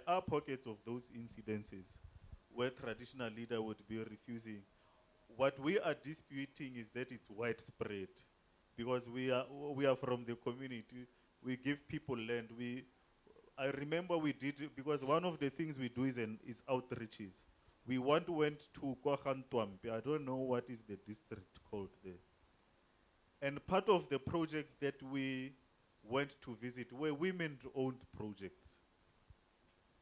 are pockets of those incidences where traditional leader would be refusing. What we are disputing is that it's widespread, because we are from the community. We give people land. I remember we did, because one of the things we do is outreaches. We went to Kwagantwampi. I don't know what is the district called there. And part of the projects that we went to visit were women-owned projects.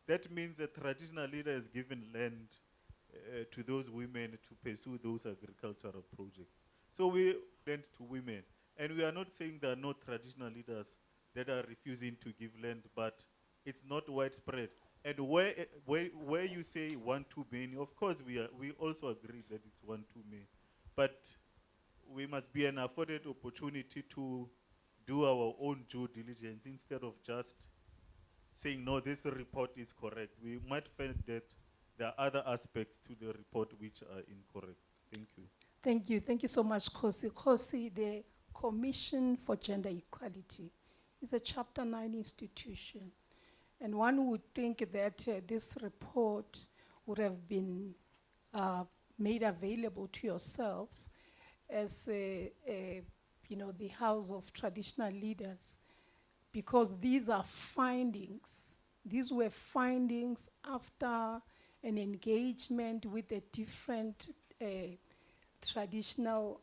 That means a traditional leader has given land to those women to pursue those agricultural projects. So we lend to women. And we are not saying there are no traditional leaders that are refusing to give land, but it's not widespread. And where you say one too many, of course we also agree that it's one too many. But we must be an afforded opportunity to do our own due diligence instead of just saying, no, this report is correct. We might find that there are other aspects to the report which are incorrect. Thank you. Thank you. Thank you so much, Kosi. Kosi, the Commission for Gender Equality is a Chapter 9 institution. And one would think that this report would have been made available to yourselves as the House of Traditional Leaders, because these are findings. These were findings after an engagement with the different traditional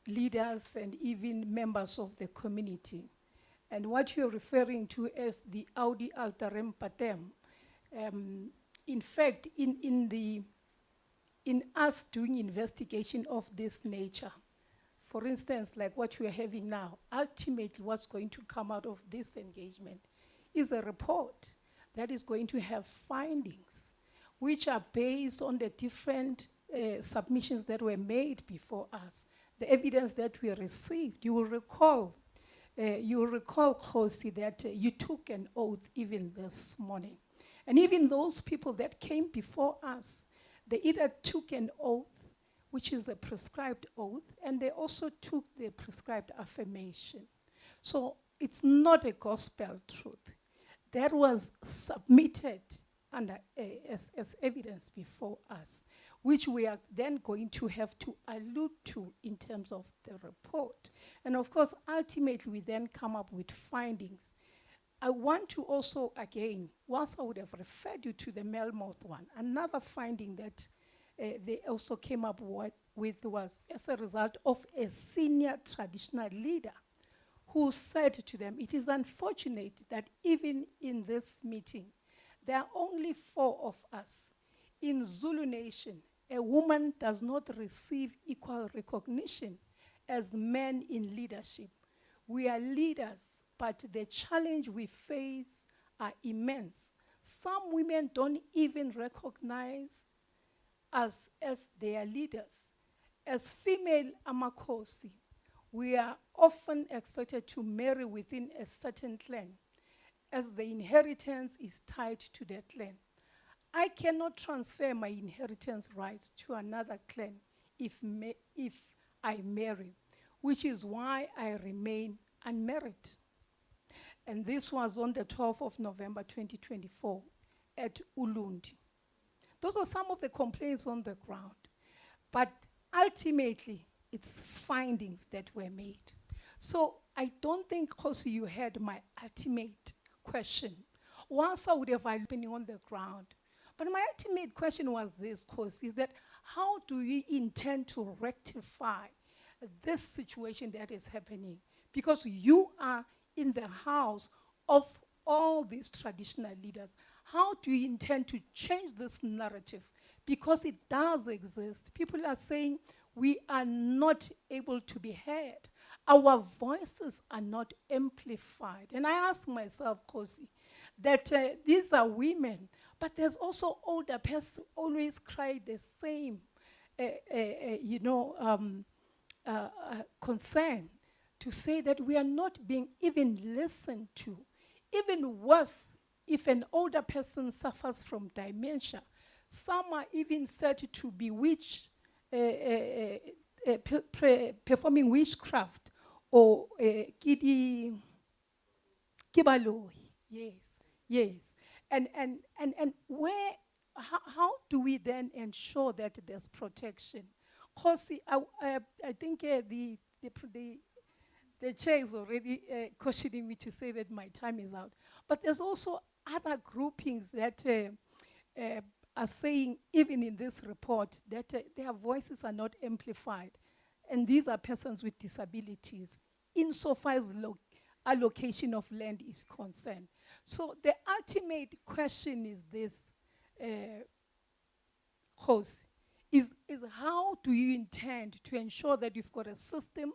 leaders and even members of the community. And what you're referring to as the Audi Alterem Patem, in fact, in us doing investigation of this nature, for instance, like what we're having now, ultimately what's going to come out of this engagement is a report that is going to have findings which are based on the different submissions that were made before us, the evidence that we received. You will recall, Kosi, that you took an oath even this morning. And even those people that came before us, they either took an oath, which is a prescribed oath, and they also took the prescribed affirmation. So it's not a gospel truth. That was submitted as evidence before us, which we are then going to have to allude to in terms of the report. And of course, ultimately, we then come up with findings. I want to also, again, whilst I would have referred you to the Melmoth one, another finding that they also came up with was as a result of a senior traditional leader who said to them, it is unfortunate that even in this meeting, there are only 4 of us. In Zulu Nation, a woman does not receive equal recognition as men in leadership. We are leaders, but the challenge we face are immense. Some women don't even recognize us as their leaders. As female Amakosi, we are often expected to marry within a certain clan, as the inheritance is tied to that clan. I cannot transfer my inheritance rights to another clan if I marry, which is why I remain unmarried. And this was on the 12th of November 2024 at Ulundi. Those are some of the complaints on the ground. But ultimately, it's findings that were made. So I don't think, Kosi, you had my ultimate question. Once I would have been on the ground. But my ultimate question was this, Kosi, is that how do you intend to rectify this situation that is happening? Because you are in the house of all these traditional leaders. How do you intend to change this narrative? Because it does exist. People are saying we are not able to be heard. Our voices are not amplified. And I ask myself, Kosi, that these are women, but there's also older person always cry the same, concern to say that we are not being even listened to. Even worse, if an older person suffers from dementia, some are even said to be performing witchcraft or kibaloi. Yes, Yes. And where, how do we then ensure that there's protection? Because I think the chair is already cautioning me to say that my time is out. But there's also other groupings that are saying, even in this report, that their voices are not amplified. And these are persons with disabilities, insofar as allocation of land is concerned. So the ultimate question is this, uh, Khosi, is how do you intend to ensure that you've got a system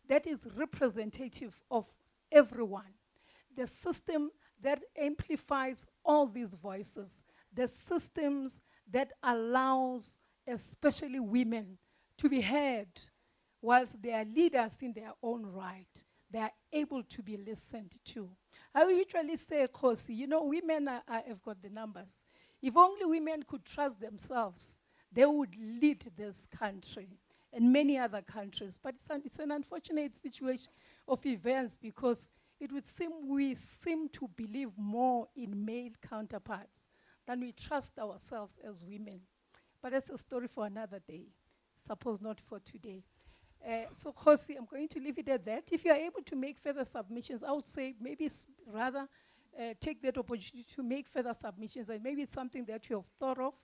that is representative of everyone, the system that amplifies all these voices, the systems that allows especially women to be heard, whilst they are leaders in their own right, they are able to be listened to. I usually say, Khosi, you know, women have got the numbers. If only women could trust themselves, they would lead this country and many other countries. But it's an unfortunate situation of events, because it would seem we seem to believe more in male counterparts than we trust ourselves as women. But that's a story for another day, suppose not for today. So, Khosi, I'm going to leave it at that. If you are able to make further submissions, I would say maybe rather take that opportunity to make further submissions, and maybe it's something that you have thought of,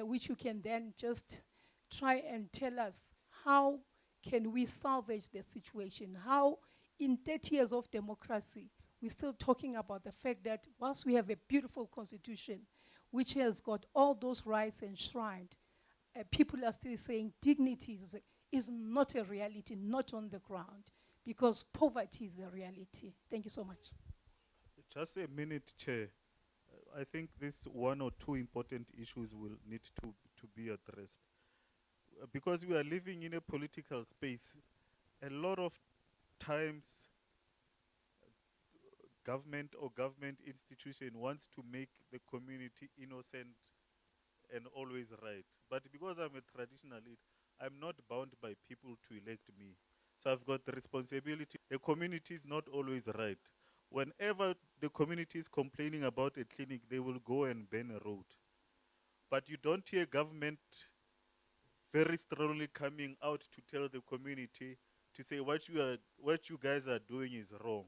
which you can then just try and tell us how can we salvage the situation. How, in 30 years of democracy, we're still talking about the fact that whilst we have a beautiful constitution, which has got all those rights enshrined, people are still saying dignity is not a reality, not on the ground, because poverty is a reality. Thank you so much. Just a minute, Chair. I think this one or two important issues will need to be addressed. Because we are living in a political space, a lot of times government or government institution wants to make the community innocent and always right. But because I'm a traditional leader, I'm not bound by people to elect me. So I've got the responsibility. The community is not always right. Whenever the community is complaining about a clinic, they will go and ban a road. But you don't hear government very strongly coming out to tell the community to say what you guys are doing is wrong.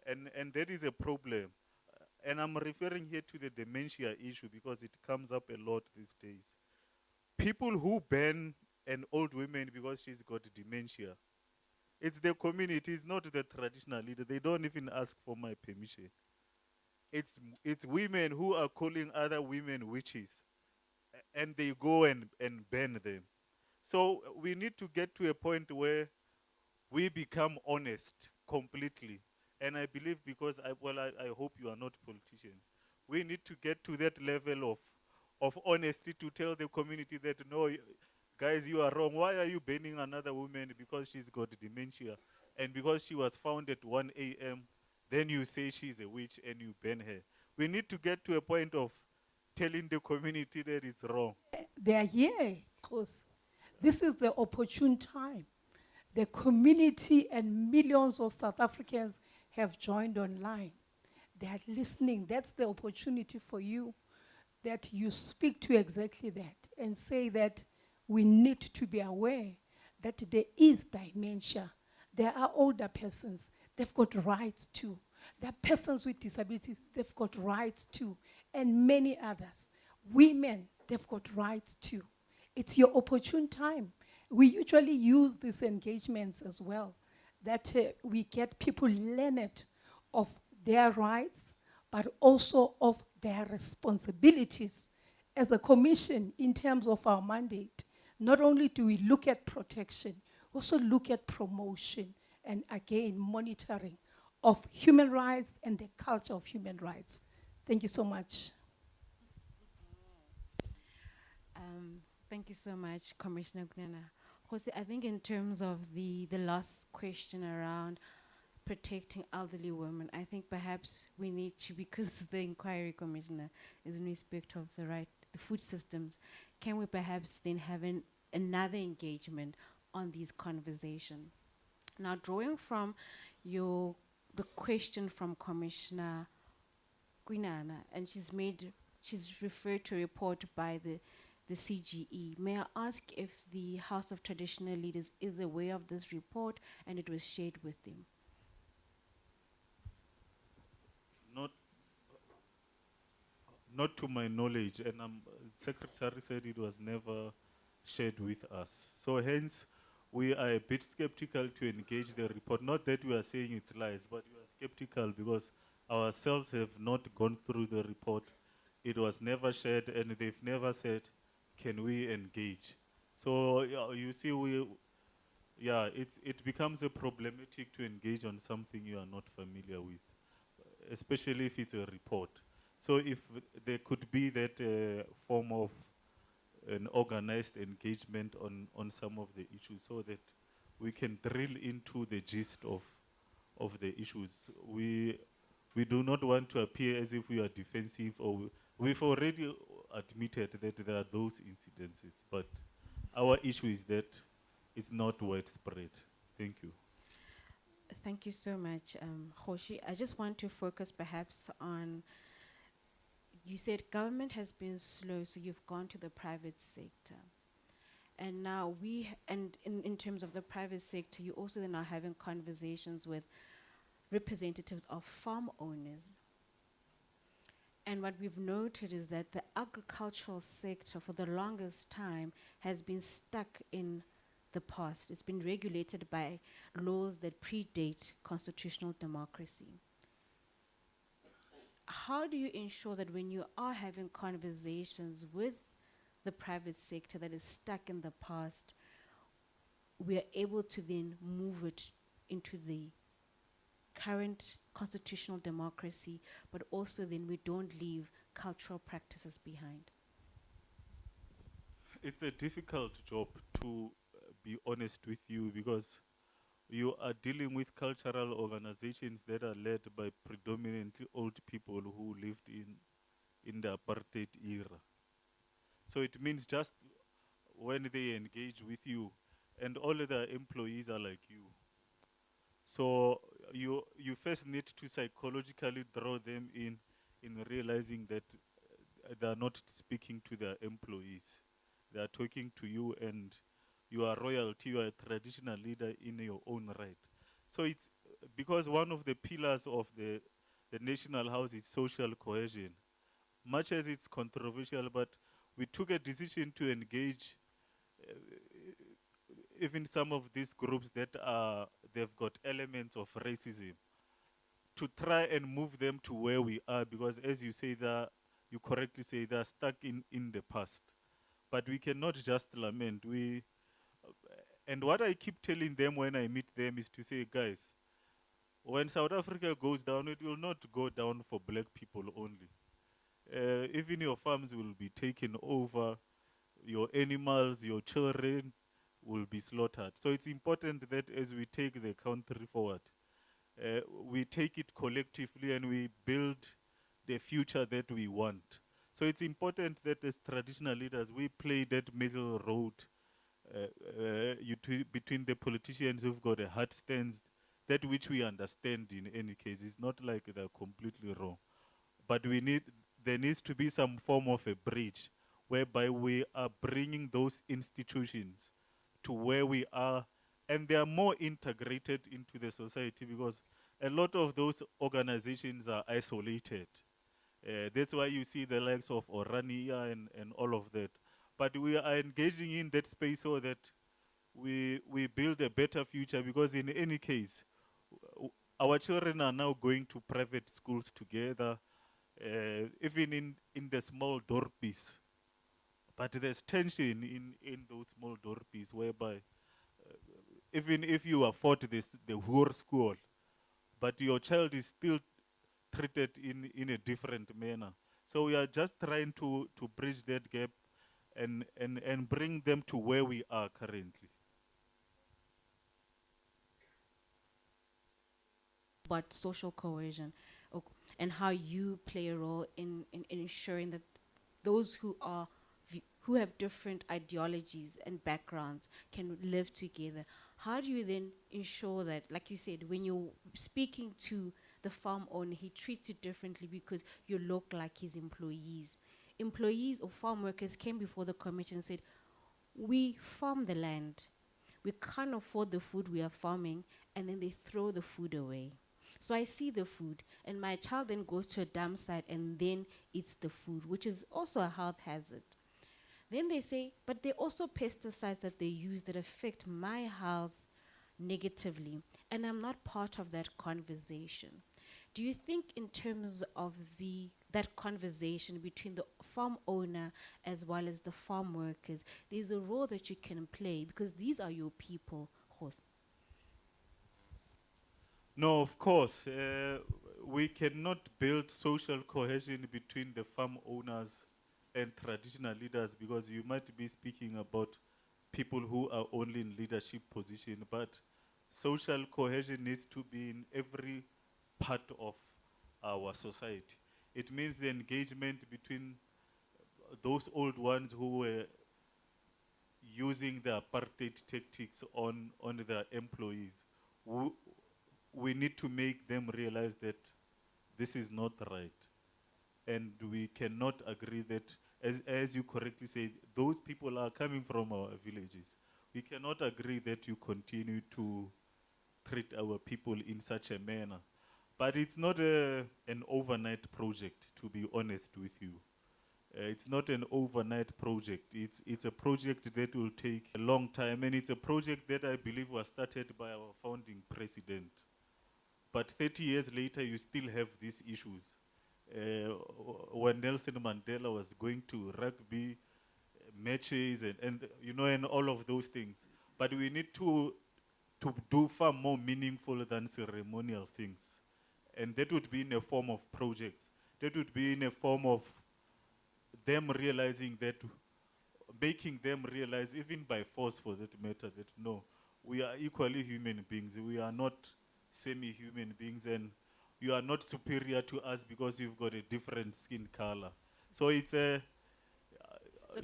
And that is a problem. And I'm referring here to the dementia issue because it comes up a lot these days. People who ban an old woman because she's got dementia, it's the community, it's not the traditional leader. They don't even ask for my permission. It's women who are calling other women witches, and they go and ban them. So we need to get to a point where we become honest completely. And I believe, because I hope you are not politicians, we need to get to that level of honesty to tell the community that no, guys, you are wrong. Why are you banning another woman because she's got dementia and because she was found at 1 a.m. Then you say she's a witch and you ban her. We need to get to a point of telling the community that it's wrong. They are here because this is the opportune time. The community and millions of South Africans have joined online. They are listening. That's the opportunity for you, that you speak to exactly that and say that we need to be aware that there is dementia. There are older persons, they've got rights too. There are persons with disabilities, they've got rights too. And many others. Women, they've got rights too. It's your opportune time. We usually use these engagements as well, that we get people learned of their rights, but also of their responsibilities as a commission in terms of our mandate. Not only do we look at protection, also look at promotion and, again, monitoring of human rights and the culture of human rights. Thank you so much. Thank you so much, Commissioner Gunana. Jose, I think in terms of the last question around protecting elderly women, I think perhaps we need to, because the inquiry commissioner is in respect of the food systems, can we perhaps then have another engagement on these conversations? Now, drawing from the question from Commissioner Kwinana, and she's referred to a report by the CGE. May I ask if the House of Traditional Leaders is aware of this report and it was shared with them? Not, not to my knowledge, and Secretary said it was never shared with us. So hence, we are a bit skeptical to engage the report. Not that we are saying it's lies, but we are skeptical because ourselves have not gone through the report. It was never shared, and they've never said, can we engage? So yeah, you see, it becomes a problematic to engage on something you are not familiar with, especially if it's a report. So if there could be that form of an organized engagement on some of the issues so that we can drill into the gist of the issues. We do not want to appear as if we are defensive, or we've already admitted that there are those incidences, but our issue is that it's not widespread. Thank you. Thank you so much, Hoshi. I just want to focus perhaps on, you said government has been slow, so you've gone to the private sector. And now in terms of the private sector, you also then are having conversations with representatives of farm owners. And what we've noted is that the agricultural sector for the longest time has been stuck in the past. It's been regulated by laws that predate constitutional democracy. How do you ensure that when you are having conversations with the private sector that is stuck in the past, we are able to then move it into the current constitutional democracy, but also then we don't leave cultural practices behind? It's a difficult job, to be honest with you, because you are dealing with cultural organizations that are led by predominantly old people who lived in the apartheid era. So it means just when they engage with you, and all of the employees are like you. So you first need to psychologically draw them in realizing that they are not speaking to their employees. They are talking to you, and you are royalty, you are a traditional leader in your own right. So it's because one of the pillars of the national house is social cohesion. Much as it's controversial, but we took a decision to engage even some of these groups that they've got elements of racism, to try and move them to where we are, because as you say, you correctly say, they're stuck in the past. But we cannot just lament. And what I keep telling them when I meet them is to say, guys, when South Africa goes down, it will not go down for black people only. Even your farms will be taken over, your animals, your children will be slaughtered. So it's important that as we take the country forward, we take it collectively and we build the future that we want. So it's important that as traditional leaders, we play that middle road between the politicians who've got a hard stance, that which we understand in any case. It's not like they're completely wrong. But there needs to be some form of a bridge whereby we are bringing those institutions to where we are, and they are more integrated into the society, because a lot of those organizations are isolated. That's why you see the likes of Orania and all of that. But we are engaging in that space so that we build a better future, because in any case, our children are now going to private schools together, even in the small dorpies. But there's tension in those small dorpies, whereby even if you afford the whole school, but your child is still treated in a different manner. So we are just trying to bridge that gap and bring them to where we are currently. But social cohesion, and how you play a role in ensuring that those who have different ideologies and backgrounds can live together. How do you then ensure that, like you said, when you're speaking to the farm owner, he treats you differently because you look like his employees. Employees or farm workers came before the commission and said, we farm the land. We can't afford the food we are farming, and then they throw the food away. So I see the food, and my child then goes to a dump site and then eats the food, which is also a health hazard. Then they say, but there are also pesticides that they use that affect my health negatively, and I'm not part of that conversation. Do you think in terms of that conversation between the farm owner as well as the farm workers, there's a role that you can play because these are your people, Jose? No, of course, we cannot build social cohesion between the farm owners and traditional leaders because you might be speaking about people who are only in leadership position, but social cohesion needs to be in every part of our society. It means the engagement between those old ones who were using the apartheid tactics on their employees. Who, we need to make them realize that this is not right. And we cannot agree that, as you correctly said, those people are coming from our villages. We cannot agree that you continue to treat our people in such a manner. But it's not an overnight project, to be honest with you. It's not an overnight project. It's a project that will take a long time, and it's a project that I believe was started by our founding president. But 30 years later, you still have these issues. When Nelson Mandela was going to rugby matches and all of those things. But we need to do far more meaningful than ceremonial things. And that would be in a form of projects. That would be in a form of them realizing that, making them realize, even by force for that matter, that no, we are equally human beings. We are not semi-human beings, and you are not superior to us because you've got a different skin color. So it's a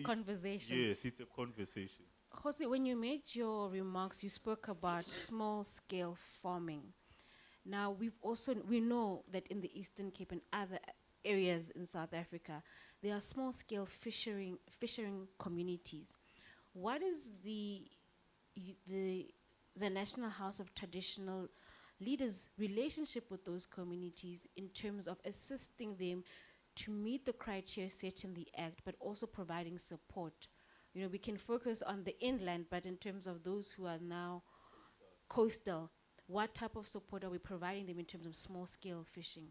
Conversation. yes, it's a conversation. Jose, when you made your remarks, you spoke about small-scale farming. Now, we know that in the Eastern Cape and other areas in South Africa, there are small-scale fishing communities. What is the National House of Traditional Leaders' relationship with those communities in terms of assisting them to meet the criteria set in the Act, but also providing support? You know, we can focus on the inland, but in terms of those who are now coastal, what type of support are we providing them in terms of small-scale fishing?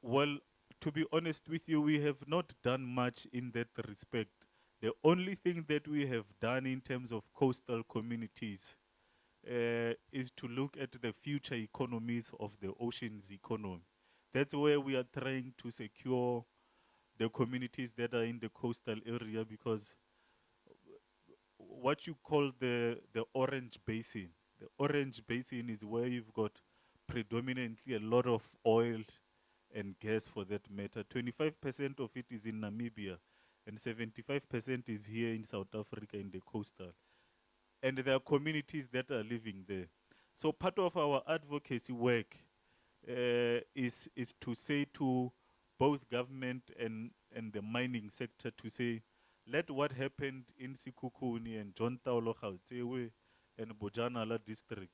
Well, to be honest with you, we have not done much in that respect. The only thing that we have done in terms of coastal communities is to look at the future economies of the ocean's economy. That's where we are trying to secure the communities that are in the coastal area, because what you call the Orange Basin. The Orange Basin is where you've got predominantly a lot of oil and gas, for that matter. 25% of it is in Namibia, and 75% is here in South Africa in the coastal. And there are communities that are living there. So part of our advocacy work is to say to both government and the mining sector, to say, let what happened in Sikukuni and John Taulo Gautsewe and Bojanala district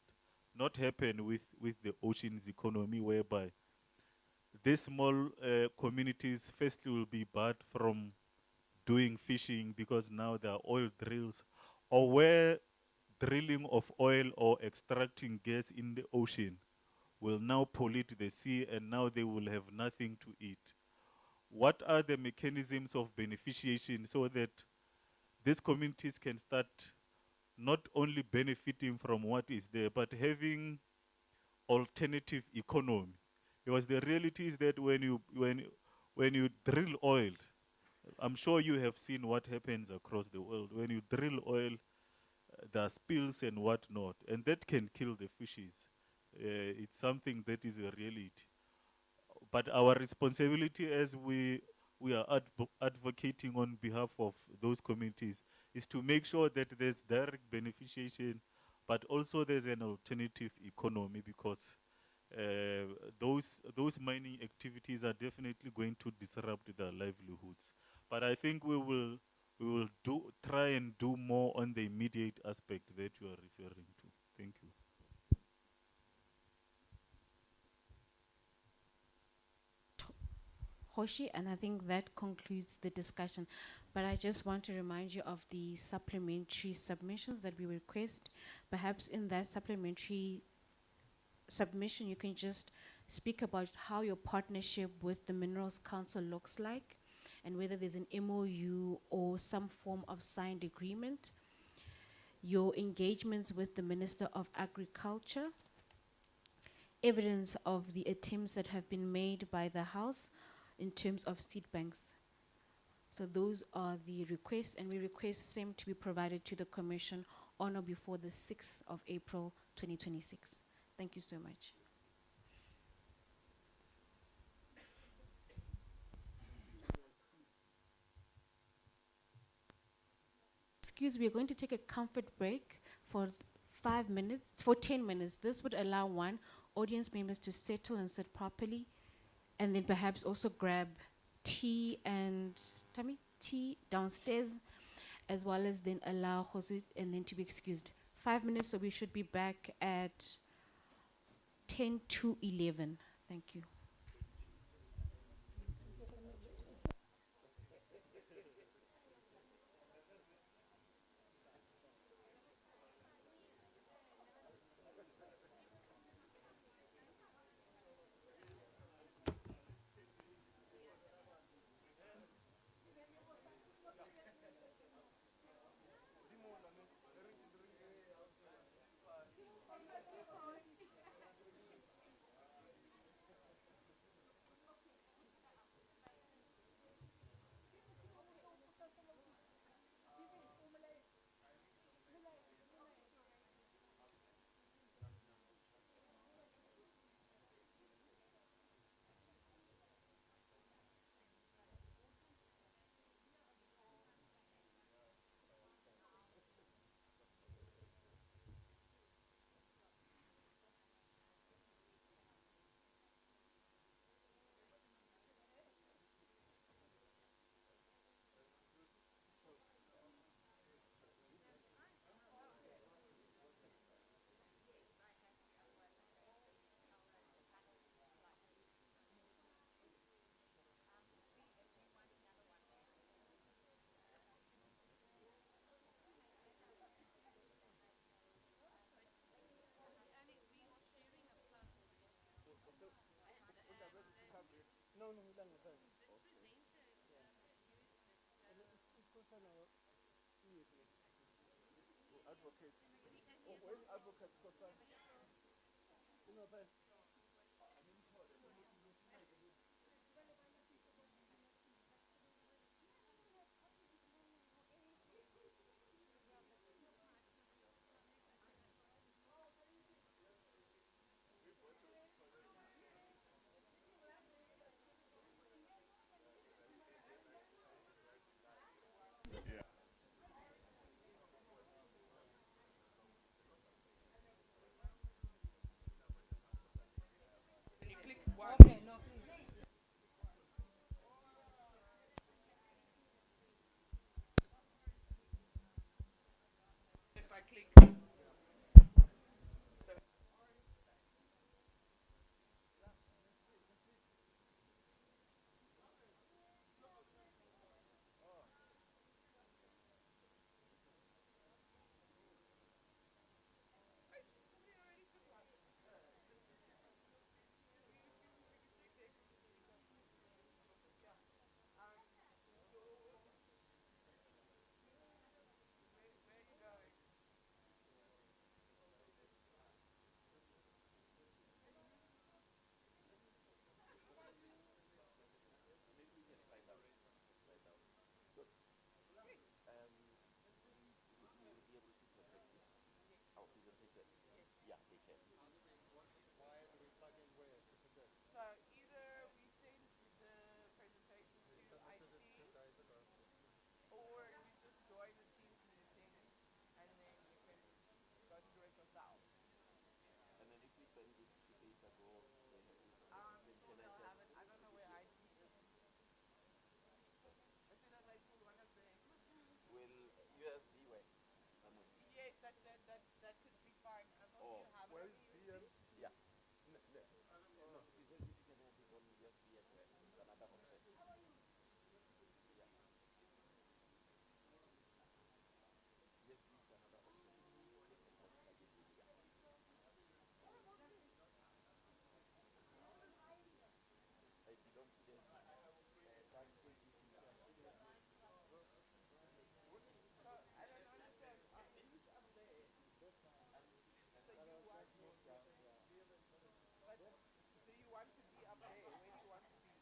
not happen with the ocean's economy, whereby these small communities firstly will be barred from doing fishing because now there are oil drills, or where drilling of oil or extracting gas in the ocean will now pollute the sea, and now they will have nothing to eat. What are the mechanisms of beneficiation so that these communities can start not only benefiting from what is there, but having alternative economy? Because the reality is that when you drill oil, I'm sure you have seen what happens across the world. When you drill oil, there are spills and whatnot, and that can kill the fishes. It's something that is a reality. But our responsibility, as we are advocating on behalf of those communities, is to make sure that there's direct beneficiation but also there's an alternative economy because those mining activities are definitely going to disrupt their livelihoods. But I think we will try and do more on the immediate aspect that you are referring to. Thank you. Hoshi, and I think that concludes the discussion. But I just want to remind you of the supplementary submissions that we request. Perhaps in that supplementary submission, you can just speak about how your partnership with the Minerals Council looks like and whether there's an MOU or some form of signed agreement, your engagements with the Minister of Agriculture, evidence of the attempts that have been made by the House in terms of seed banks. So those are the requests, and we request same to be provided to the Commission on or before the 6th of April 2026. Thank you so much. Excuse, we are going to take a comfort break for 5 minutes, for 10 minutes. This would allow one, audience members to settle and sit properly, and then perhaps also grab tea and, Tammy, tea downstairs, as well as then allow Jose and then to be excused. 5 minutes, so we should be back at 10 to 11. Thank you. Do you want to be up there? Where do you want to be?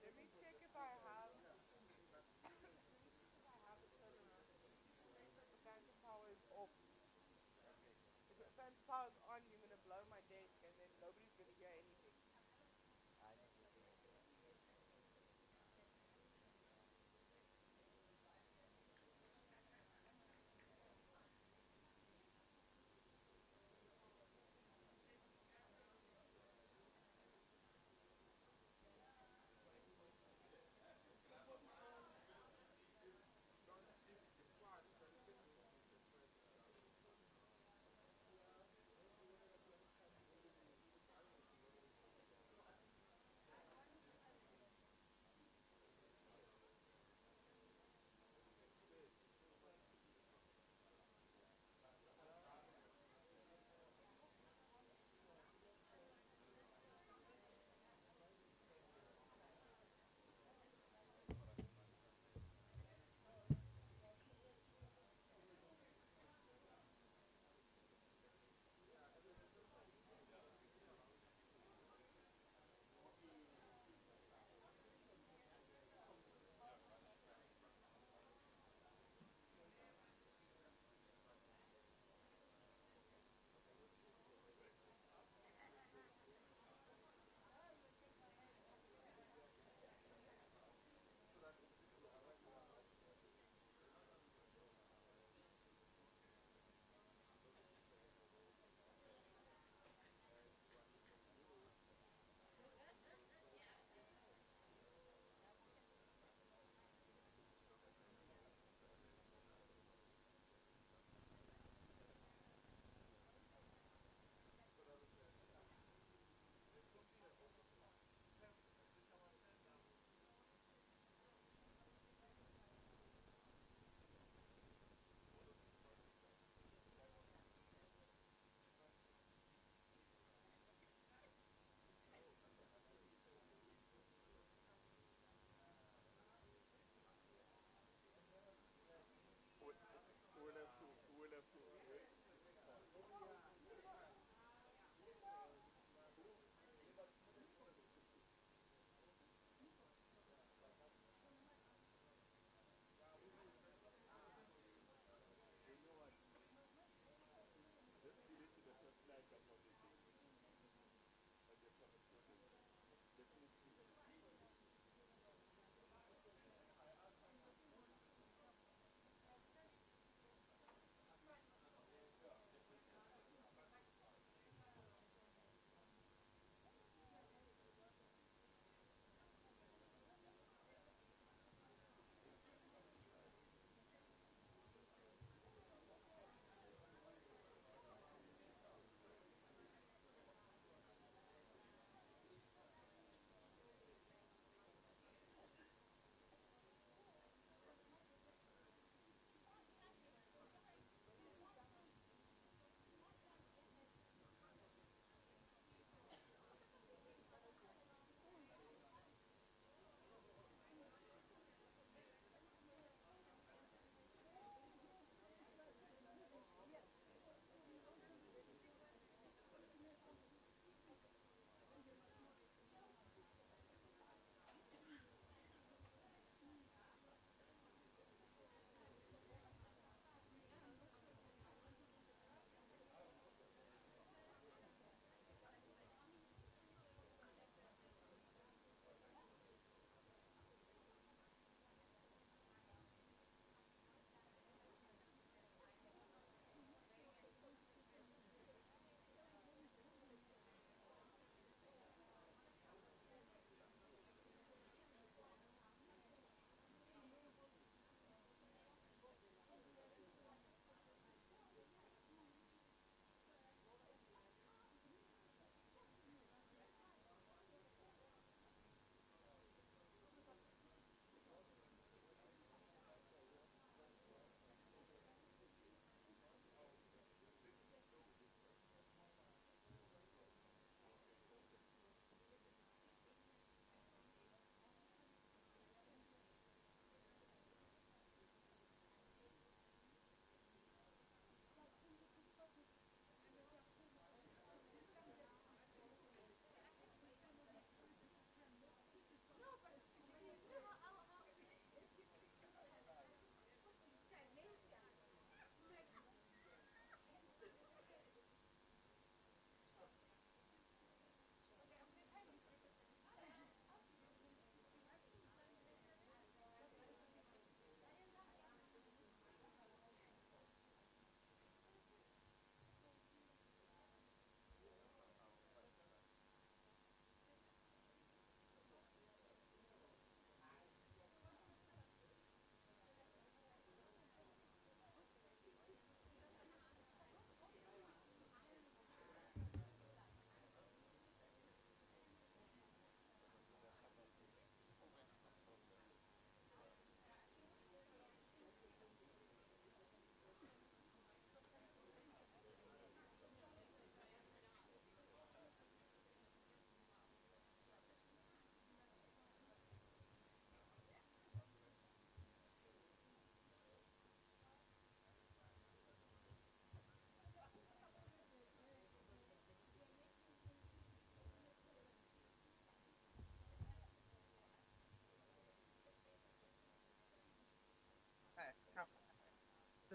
Let me check if I have. Let me check if I have a turnaround. Just make sure the phantom power is off. If the phantom power is on, you're gonna blow my desk, and then nobody's gonna hear anything.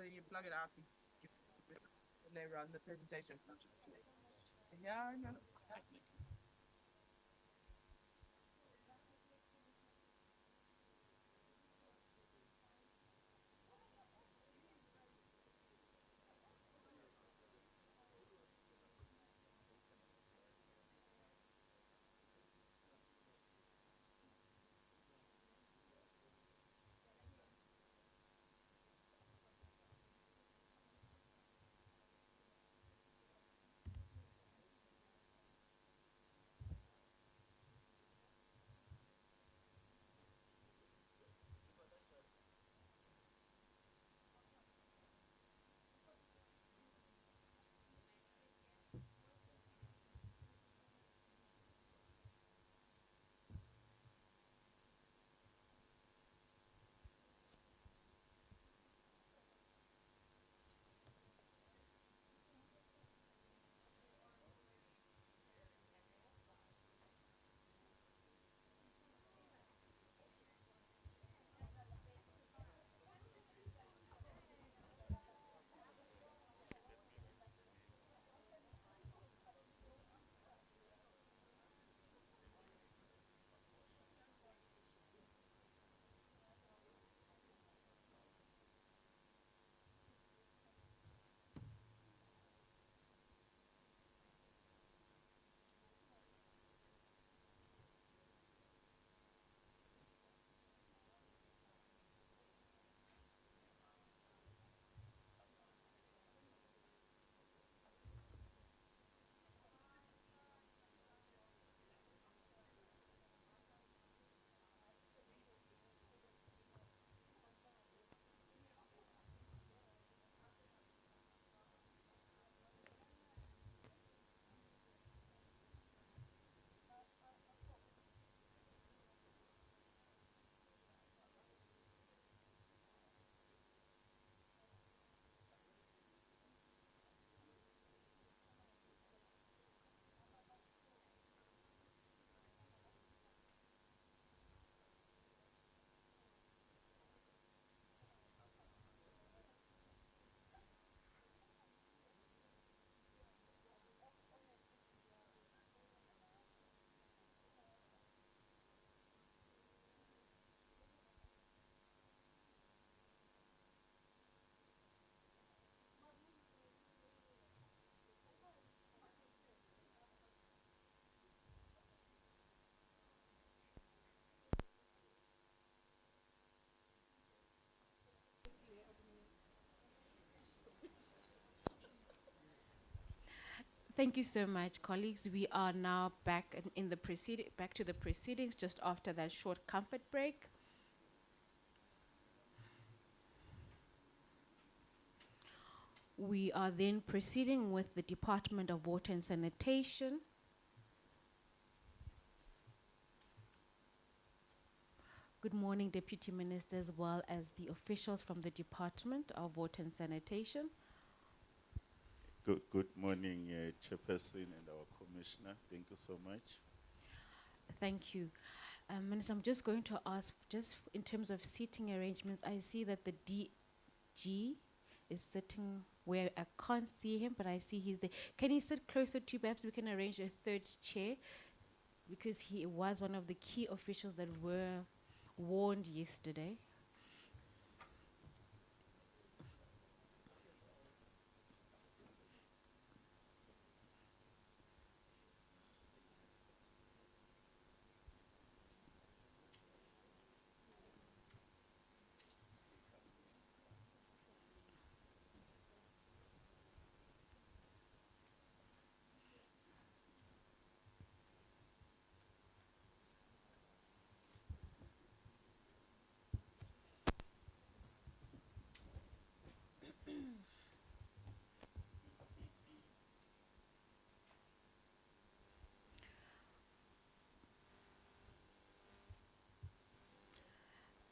then you plug it out and they run the presentation. Yeah, I know. Thank you so much, colleagues. We are now back in the back to the proceedings just after that short comfort break. We are then proceeding with the Department of Water and Sanitation. Good morning, Deputy Minister, as well as the officials from the Department of Water and Sanitation. Good morning, Chairperson and our Commissioner. Thank you so much. Thank you. Minister, I'm just going to ask, in terms of seating arrangements, I see that the DG is sitting where I can't see him, but I see he's there. Can he sit closer to you? Perhaps we can arrange a third chair, because he was one of the key officials that were warned yesterday.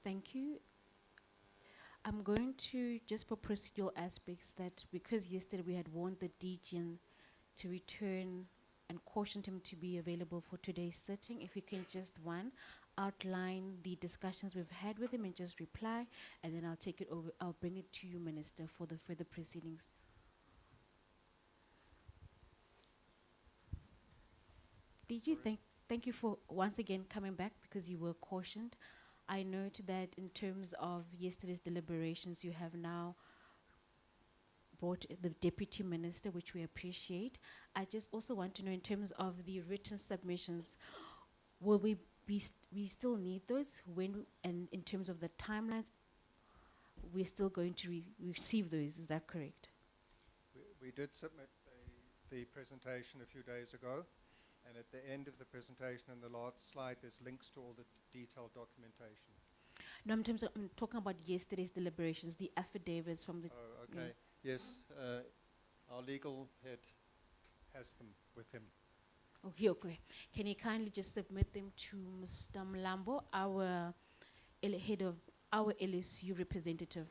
Thank you. I'm going to, just for procedural aspects, that because yesterday we had warned the DG to return and cautioned him to be available for today's sitting, if you can just, one, outline the discussions we've had with him and just reply, and then I'll take it over. I'll bring it to you, Minister, for the further proceedings. DG, thank you for once again coming back because you were cautioned. I note that in terms of yesterday's deliberations, you have now brought the Deputy Minister, which we appreciate. I just also want to know, in terms of the written submissions, will we still need those when, and in terms of the timelines, we're still going to receive those, is that correct? We did submit the presentation a few days ago, and at the end of the presentation on the last slide, there's links to all the detailed documentation. No, in terms of, I'm talking about yesterday's deliberations, the affidavits from the. Oh, okay. Yes, our legal head has them with him. Okay, okay. Can you kindly just submit them to Mr. Mlambo, our head of our LSU representative?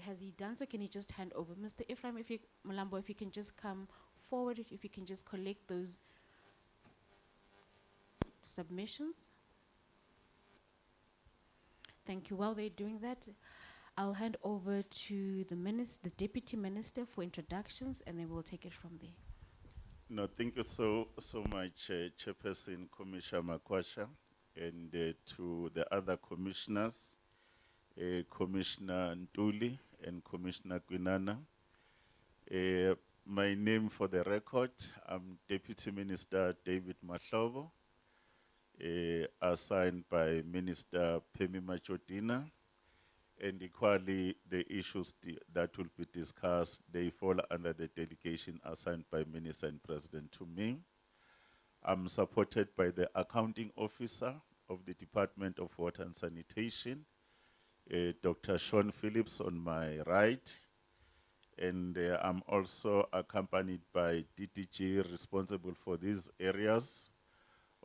Has he done so? Can you just hand over? Mr. Ephraim, Mlambo, if you can just come forward, if you can just collect those submissions. Thank you. While they're doing that, I'll hand over to the Deputy Minister for introductions, and then we'll take it from there. No, thank you so much, Chairperson Commissioner Makwasha, and to the other commissioners, Commissioner Ntuli and Commissioner Kwinana. My name for the record, I'm Deputy Minister David Mahlobo, assigned by Minister Phemi Machotina, and equally the issues that will be discussed, they fall under the delegation assigned by Minister and President to me. I'm supported by the accounting officer of the Department of Water and Sanitation, Dr. Sean Phillips on my right, and I'm also accompanied by DDG responsible for these areas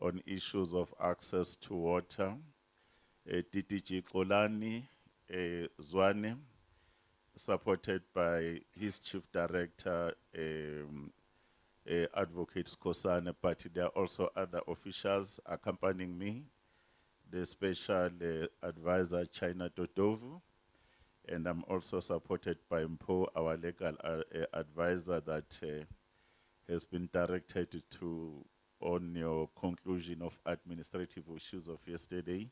on issues of access to water, DDG Kolani Zwane, supported by his chief director, Advocate Skosana, but there are also other officials accompanying me, the special advisor China Todovu, and I'm also supported by Mpo, our legal advisor that has been directed to on your conclusion of administrative issues of yesterday.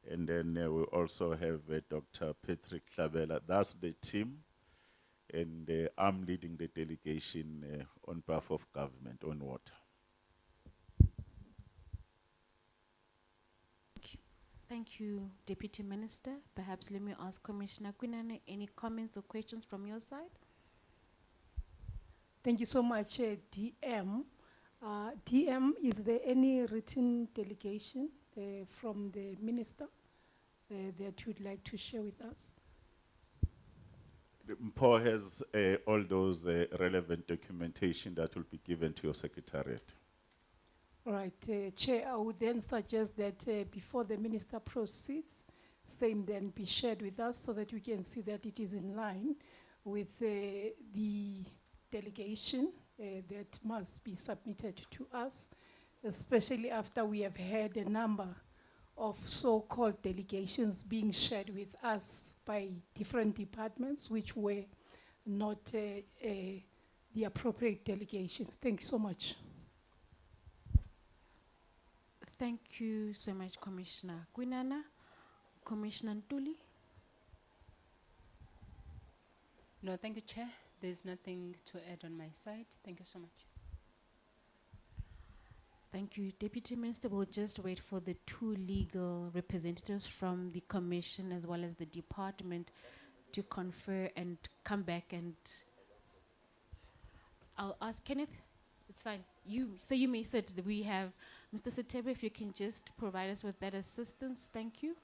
And then we also have Dr. Patrick Clavella. That's the team, and I'm leading the delegation on behalf of government on water. Thank you, Deputy Minister. Perhaps let me ask Commissioner Kwinana, any comments or questions from your side? Thank you so much, DM. DM, is there any written delegation from the minister that you'd like to share with us? Mpo has all those relevant documentation that will be given to your secretariat. All right, Chair, I would then suggest that before the minister proceeds, same then be shared with us so that we can see that it is in line with the delegation that must be submitted to us, especially after we have had a number of so-called delegations being shared with us by different departments, which were not the appropriate delegations. Thank you so much. Thank you so much, Commissioner Kwinana. Commissioner Ntuli? No, thank you, Chair. There's nothing to add on my side. Thank you so much. Thank you, Deputy Minister. We'll just wait for the two legal representatives from the Commission as well as the department to confer and come back, and I'll ask Kenneth. It's fine. So you may sit. We have Mr. Setebe, if you can just provide us with that assistance. Thank you.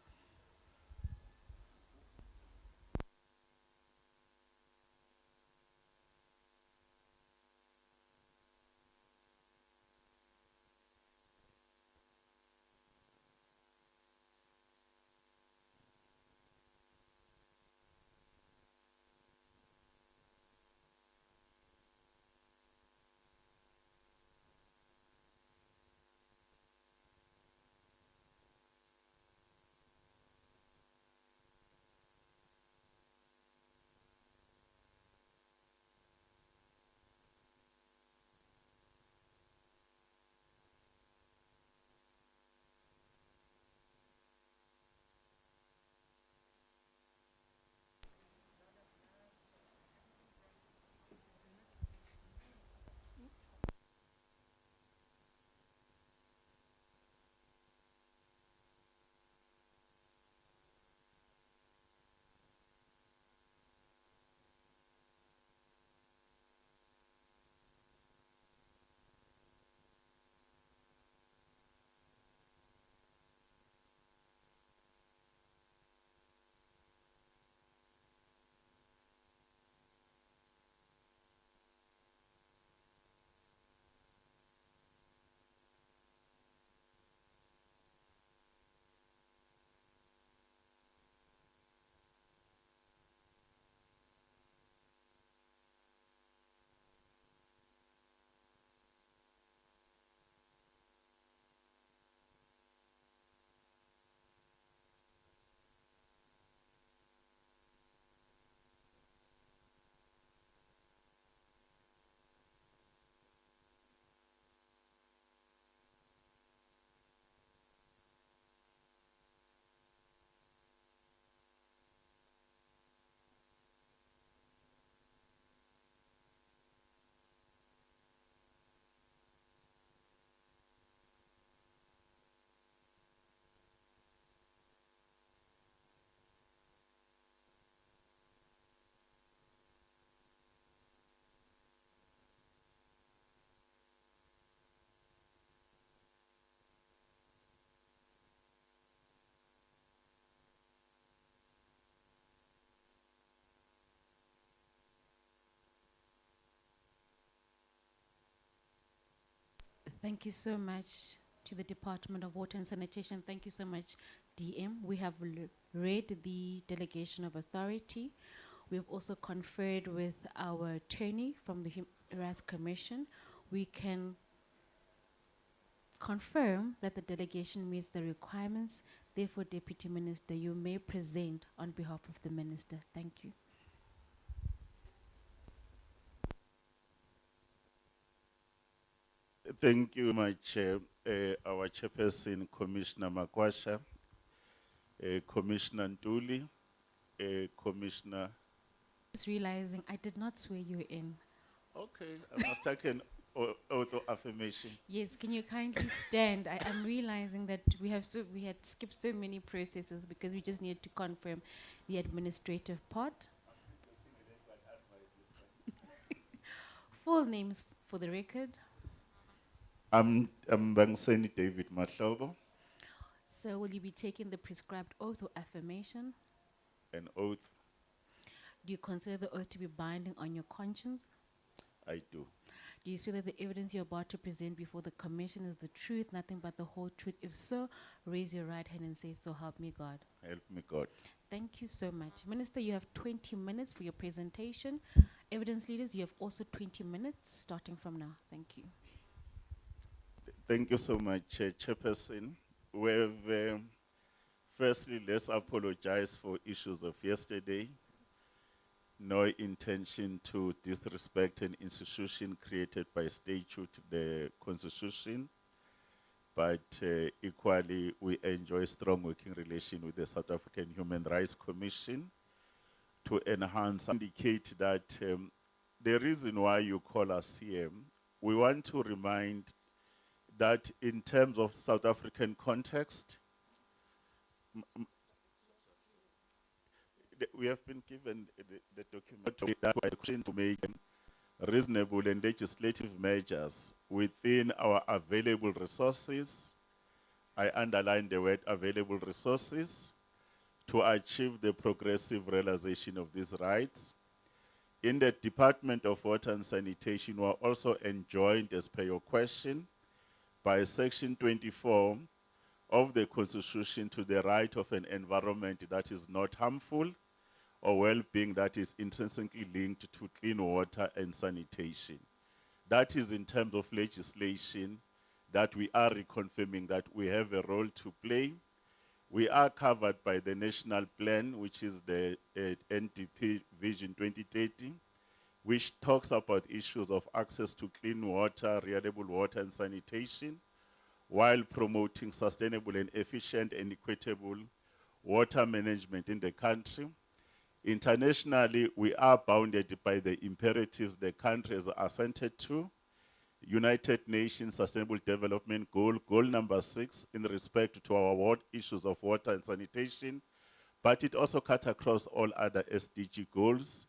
Thank you so much to the Department of Water and Sanitation. Thank you so much, DM. We have read the delegation of authority. We have also conferred with our attorney from the Human Rights Commission. We can confirm that the delegation meets the requirements. Therefore, Deputy Minister, you may present on behalf of the Minister. Thank you. Thank you, my chair. Our chairperson, Commissioner Makwasha, Commissioner Ntuli, Commissioner. Just realizing I did not swear you in. Okay, I must take an oath of affirmation. Yes, can you kindly stand? I am realizing that we had skipped so many processes because we just needed to confirm the administrative part. Full names for the record. I'm Bangseni David Mahlobo, So will you be taking the prescribed oath or affirmation? an oath Do you consider the oath to be binding on your conscience? I do. Do you swear that the evidence you're about to present before the commission is the truth, nothing but the whole truth? If so, raise your right hand and say, "So help me God." Help me God. Thank you so much. Minister, you have 20 minutes for your presentation. Evidence leaders, you have also 20 minutes starting from now. Thank you. Thank you so much, Chairperson. Firstly, let's apologize for issues of yesterday. No intention to disrespect an institution created by statute, the Constitution, but equally we enjoy strong working relation with the South African Human Rights Commission to enhance, indicate that the reason why you call us here, we want to remind that in terms of South African context, we have been given the document that we are question to make reasonable and legislative measures within our available resources. I underline the word available resources to achieve the progressive realization of these rights. In the Department of Water and Sanitation, we are also enjoined, as per your question, by Section 24 of the Constitution to the right of an environment that is not harmful or well-being that is intrinsically linked to clean water and sanitation. That is in terms of legislation that we are reconfirming that we have a role to play. We are covered by the national plan, which is the NDP Vision 2030, which talks about issues of access to clean water, reliable water and sanitation, while promoting sustainable and efficient and equitable water management in the country. Internationally, we are bounded by the imperatives the country has assented to. United Nations Sustainable Development Goal, goal number 6, in respect to our issues of water and sanitation, but it also cut across all other SDG goals,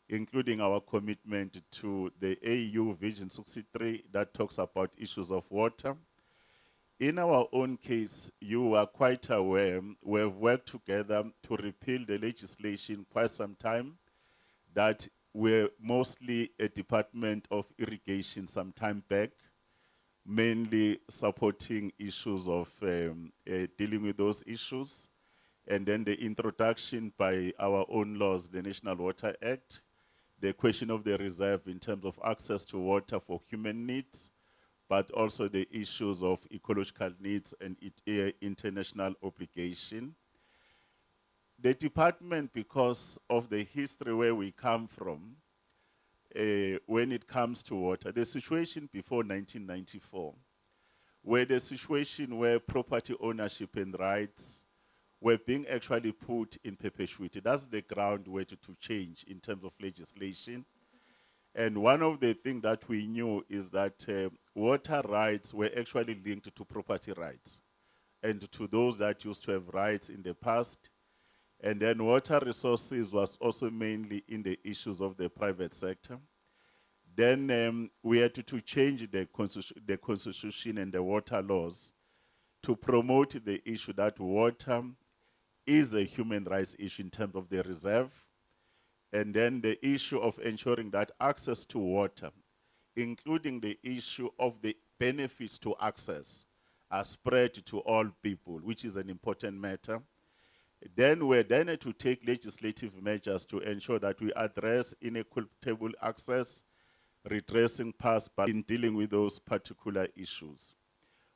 including our commitment to the AU Vision 63 that talks about issues of water. In our own case, you are quite aware, we have worked together to repeal the legislation quite some time that we're mostly a Department of Irrigation some time back, mainly supporting issues of dealing with those issues. And then the introduction by our own laws, the National Water Act, the question of the reserve in terms of access to water for human needs, but also the issues of ecological needs and international obligation. The department, because of the history where we come from, when it comes to water, the situation before 1994, where the situation where property ownership and rights were being actually put in perpetuity. That's the ground where to change in terms of legislation. And one of the things that we knew is that water rights were actually linked to property rights and to those that used to have rights in the past. And then water resources was also mainly in the issues of the private sector. Then we had to change the constitution and the water laws to promote the issue that water is a human rights issue in terms of the reserve. And then the issue of ensuring that access to water, including the issue of the benefits to access are spread to all people, which is an important matter. Then we're then to take legislative measures to ensure that we address inequitable access, redressing past but in dealing with those particular issues.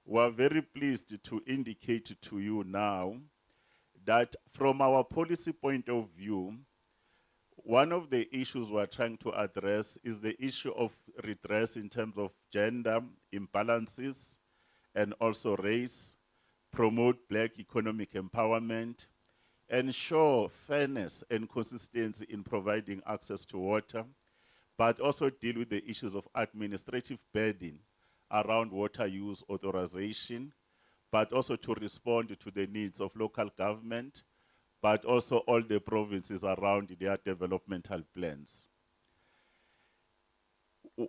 We are very pleased to indicate to you now that from our policy point of view, one of the issues we're trying to address is the issue of redress in terms of gender imbalances and also race, promote black economic empowerment, ensure fairness and consistency in providing access to water, but also deal with the issues of administrative burden around water use authorization, but also to respond to the needs of local government, but also all the provinces around their developmental plans.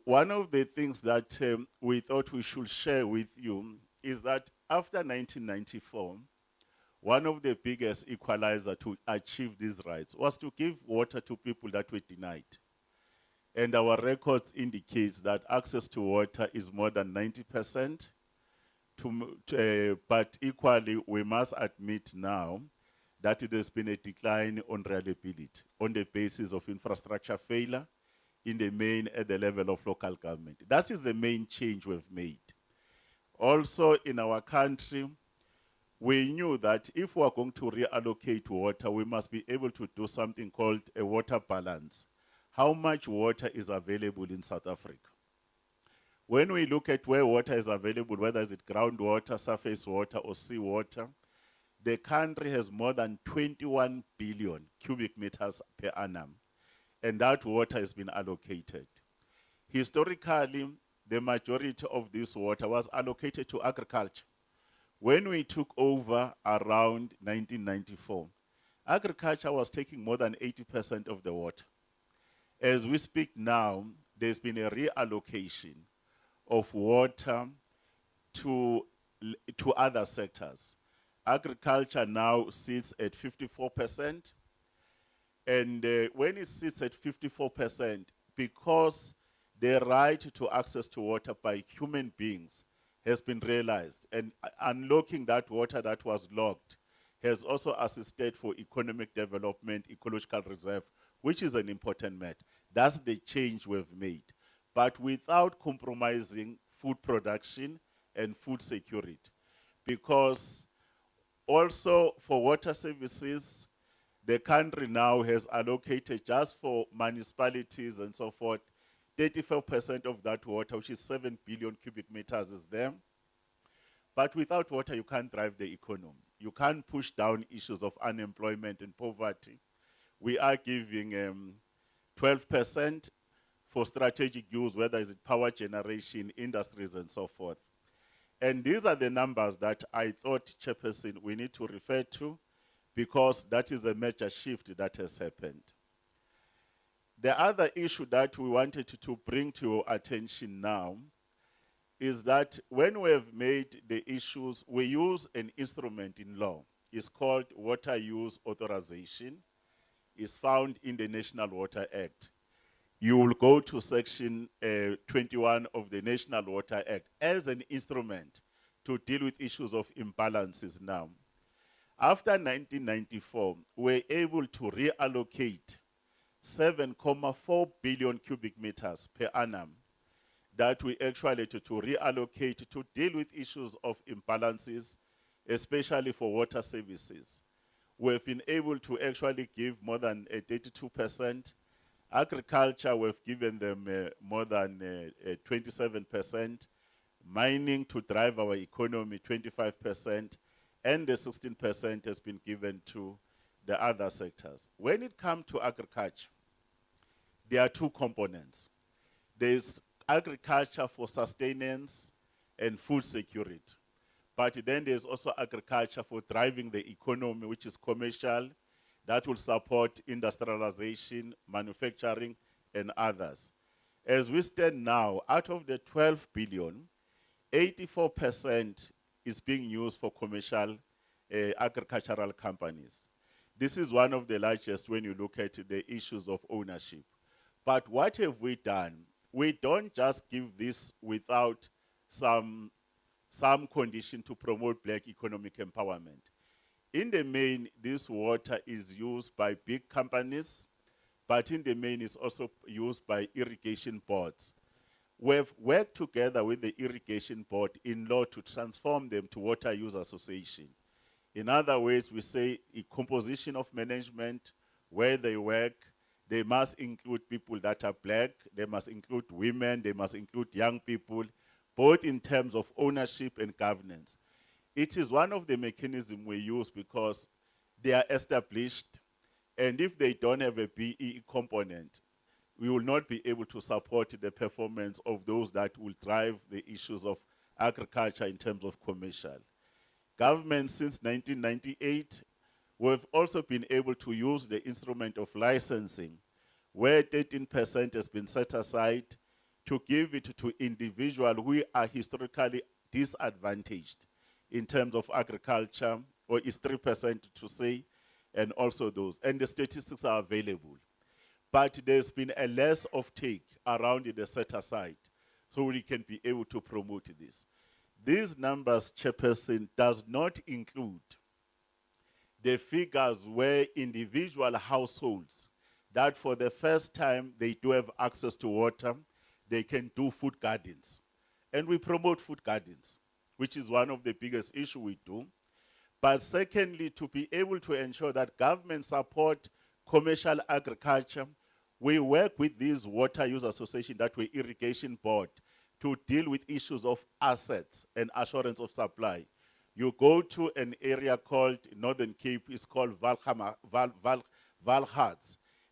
One of the things that we thought we should share with you is that after 1994, one of the biggest equalizer to achieve these rights was to give water to people that were denied. And our records indicates that access to water is more than 90%. But equally, we must admit now that it has been a decline on reliability on the basis of infrastructure failure in the main at the level of local government. That is the main change we've made. Also in our country, we knew that if we are going to reallocate water, we must be able to do something called a water balance. How much water is available in South Africa? When we look at where water is available, whether it's groundwater, surface water, or seawater, the country has more than 21 billion cubic meters per annum, and that water has been allocated. Historically, the majority of this water was allocated to agriculture. When we took over around 1994, agriculture was taking more than 80% of the water. As we speak now, there's been a reallocation of water to other sectors. Agriculture now sits at 54%. And when it sits at 54%, because the right to access to water by human beings has been realized, and unlocking that water that was locked has also assisted for economic development, ecological reserve, which is an important matter. That's the change we've made. But without compromising food production and food security. Because also for water services, the country now has allocated just for municipalities and so forth, 34% of that water, which is 7 billion cubic meters, is there. But without water, you can't drive the economy. You can't push down issues of unemployment and poverty. We are giving 12% for strategic use, whether it's power generation, industries, and so forth. And these are the numbers that I thought, Chairperson, we need to refer to, because that is a major shift that has happened. The other issue that we wanted to bring to your attention now is that when we have made the issues, we use an instrument in law. It's called Water Use Authorization. It's found in the National Water Act. You will go to section 21 of the National Water Act as an instrument to deal with issues of imbalances now. After 1994, we're able to reallocate 7.4 billion cubic meters per annum that we actually to reallocate to deal with issues of imbalances, especially for water services. We've been able to actually give more than 32%. Agriculture, we've given them more than 27%. Mining to drive our economy, 25%. And the 16% has been given to the other sectors. When it comes to agriculture, there are two components. There's agriculture for sustenance and food security. But then there's also agriculture for driving the economy, which is commercial, that will support industrialization, manufacturing, and others. As we stand now, out of the 12 billion, 84% is being used for commercial agricultural companies. This is one of the largest when you look at the issues of ownership. But what have we done? We don't just give this without some condition to promote black economic empowerment. In the main, this water is used by big companies, but in the main, it's also used by irrigation boards. We've worked together with the irrigation board in law to transform them to water use association. In other words, we say a composition of management, where they work, they must include people that are black, they must include women, they must include young people, both in terms of ownership and governance. It is one of the mechanisms we use because they are established, and if they don't have a BEE component, we will not be able to support the performance of those that will drive the issues of agriculture in terms of commercial. Government since 1998, we've also been able to use the instrument of licensing, where 13% has been set aside to give it to individuals who are historically disadvantaged in terms of agriculture, or is 3% to say, and also those. And the statistics are available. But there's been a less of take around the set aside, so we can be able to promote this. These numbers, Chairperson, does not include the figures where individual households that for the first time they do have access to water, they can do food gardens. And we promote food gardens, which is one of the biggest issues we do. But secondly, to be able to ensure that government support commercial agriculture, we work with these water use association, that way irrigation board, to deal with issues of assets and assurance of supply. You go to an area called Northern Cape, it's called Valhards.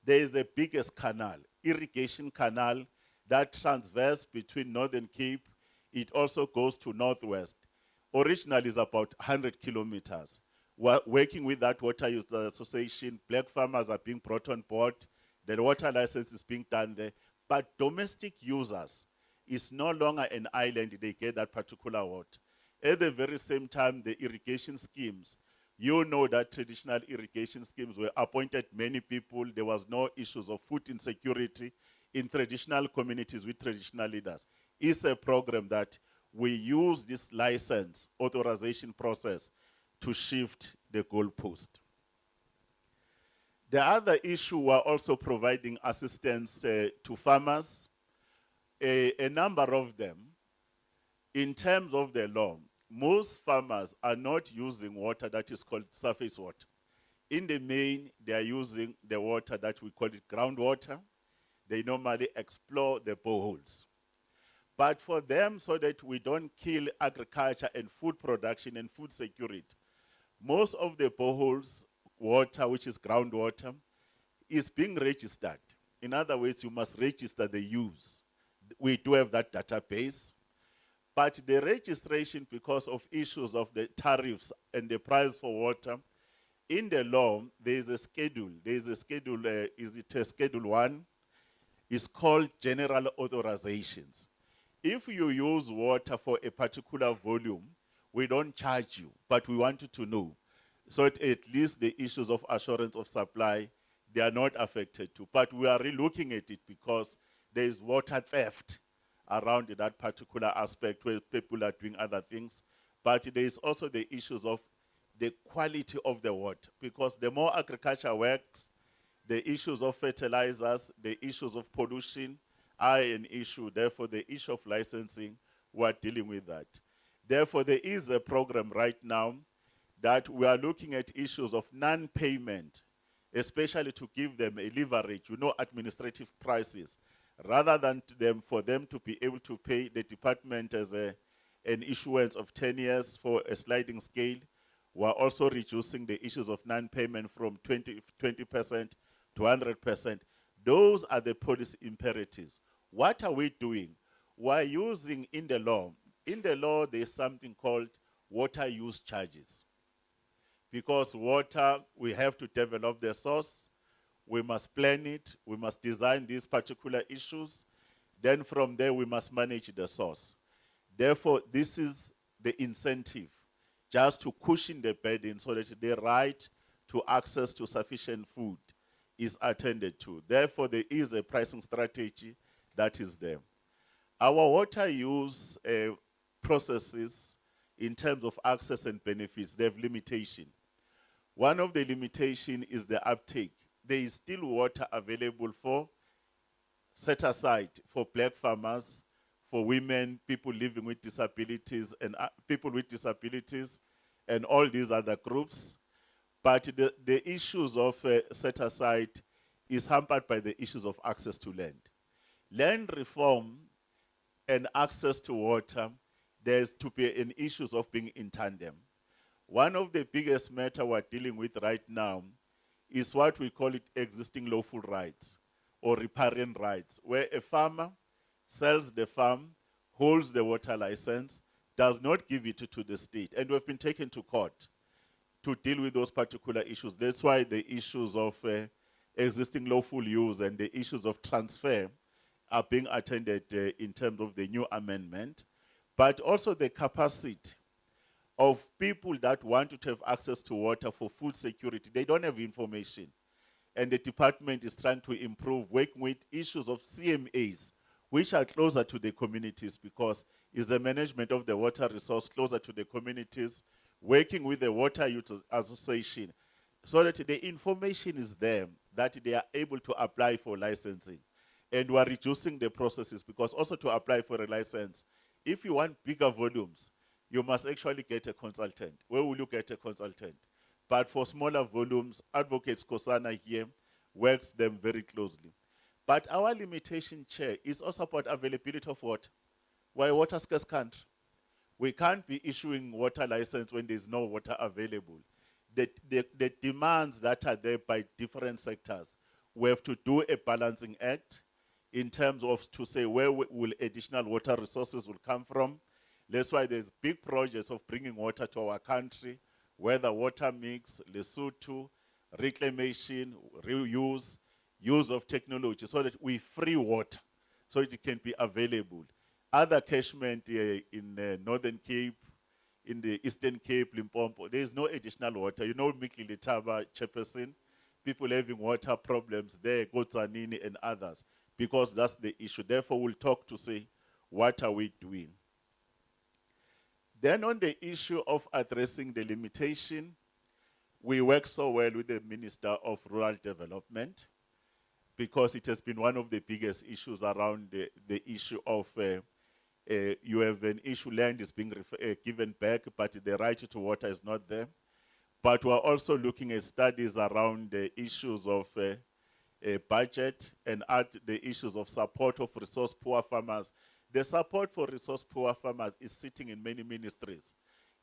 There is the biggest canal, irrigation canal, that transverse between Northern Cape. It also goes to Northwest. Originally is about 100 kilometers. We're working with that water use association. Black farmers are being brought on board. The water license is being done there. But domestic users is no longer an island, they get that particular water. At the very same time, the irrigation schemes, you know that traditional irrigation schemes were appointed many people. There was no issues of food insecurity in traditional communities with traditional leaders. It's a program that we use this license authorization process to shift the goalpost. The other issue, we're also providing assistance to farmers. A number of them, in terms of the law, most farmers are not using water that is called surface water. In the main, they are using the water that we call it groundwater. They normally explore the boreholes. But for them, so that we don't kill agriculture and food production and food security, most of the boreholes water, which is groundwater, is being registered. In other words, you must register the use. We do have that database. But the registration, because of issues of the tariffs and the price for water, in the law, there is a schedule. There is a schedule, is it a Schedule 1? It's called General Authorizations. If you use water for a particular volume, we don't charge you, but we want you to know. So at least the issues of assurance of supply, they are not affected too. But we are relooking at it because there is water theft around that particular aspect where people are doing other things. But there is also the issues of the quality of the water, because the more agriculture works, the issues of fertilizers, the issues of pollution are an issue. Therefore, the issue of licensing, we're dealing with that. Therefore, there is a program right now that we are looking at issues of non-payment, especially to give them a leverage, administrative prices, rather than for them to be able to pay the department as an issuance of 10 years for a sliding scale. We're also reducing the issues of non-payment from 20% to 100%. Those are the policy imperatives. What are we doing? We're using in the law, there's something called water use charges. Because water, we have to develop the source, we must plan it, we must design these particular issues, then from there we must manage the source. Therefore, this is the incentive, just to cushion the burden so that the right to access to sufficient food is attended to. Therefore, there is a pricing strategy that is there. Our water use processes in terms of access and benefits, they have limitation. One of the limitation is the uptake. There is still water available for set aside for black farmers, for women, people living with disabilities, and people with disabilities, and all these other groups. But the issues of set aside is hampered by the issues of access to land. Land reform and access to water, there's to be an issues of being in tandem. One of the biggest matter we're dealing with right now is what we call it existing lawful rights or riparian rights, where a farmer sells the farm, holds the water license, does not give it to the state. And we've been taken to court to deal with those particular issues. That's why the issues of existing lawful use and the issues of transfer are being attended in terms of the new amendment, but also the capacity of people that want to have access to water for food security. They don't have information. And the department is trying to improve, working with issues of CMAs, which are closer to the communities because it's the management of the water resource closer to the communities, working with the Water Youth Association, so that the information is there, that they are able to apply for licensing. And we are reducing the processes because also to apply for a license, if you want bigger volumes, you must actually get a consultant. Where will you get a consultant? But for smaller volumes, Advocates Kosana here works them very closely. But our limitation, Chair, is also about availability of water. We're a water scarce country. We can't be issuing water license when there's no water available. The demands that are there by different sectors, we have to do a balancing act in terms of to say where will additional water resources will come from. That's why there's big projects of bringing water to our country, whether water mix, Lesotho, reclamation, reuse, use of technology, so that we free water, so it can be available. Other catchment in Northern Cape, in the Eastern Cape, Limpopo, there is no additional water. You know, Mikili-Letaba, Chairperson, people having water problems there, Kotzanini and others, because that's the issue. Therefore, we'll talk to say, what are we doing? Then on the issue of addressing the limitation, we work so well with the Minister of Rural Development because it has been one of the biggest issues around the issue of you have an issue, land is being given back, but the right to water is not there. But we're also looking at studies around the issues of budget and the issues of support of resource poor farmers. The support for resource poor farmers is sitting in many ministries.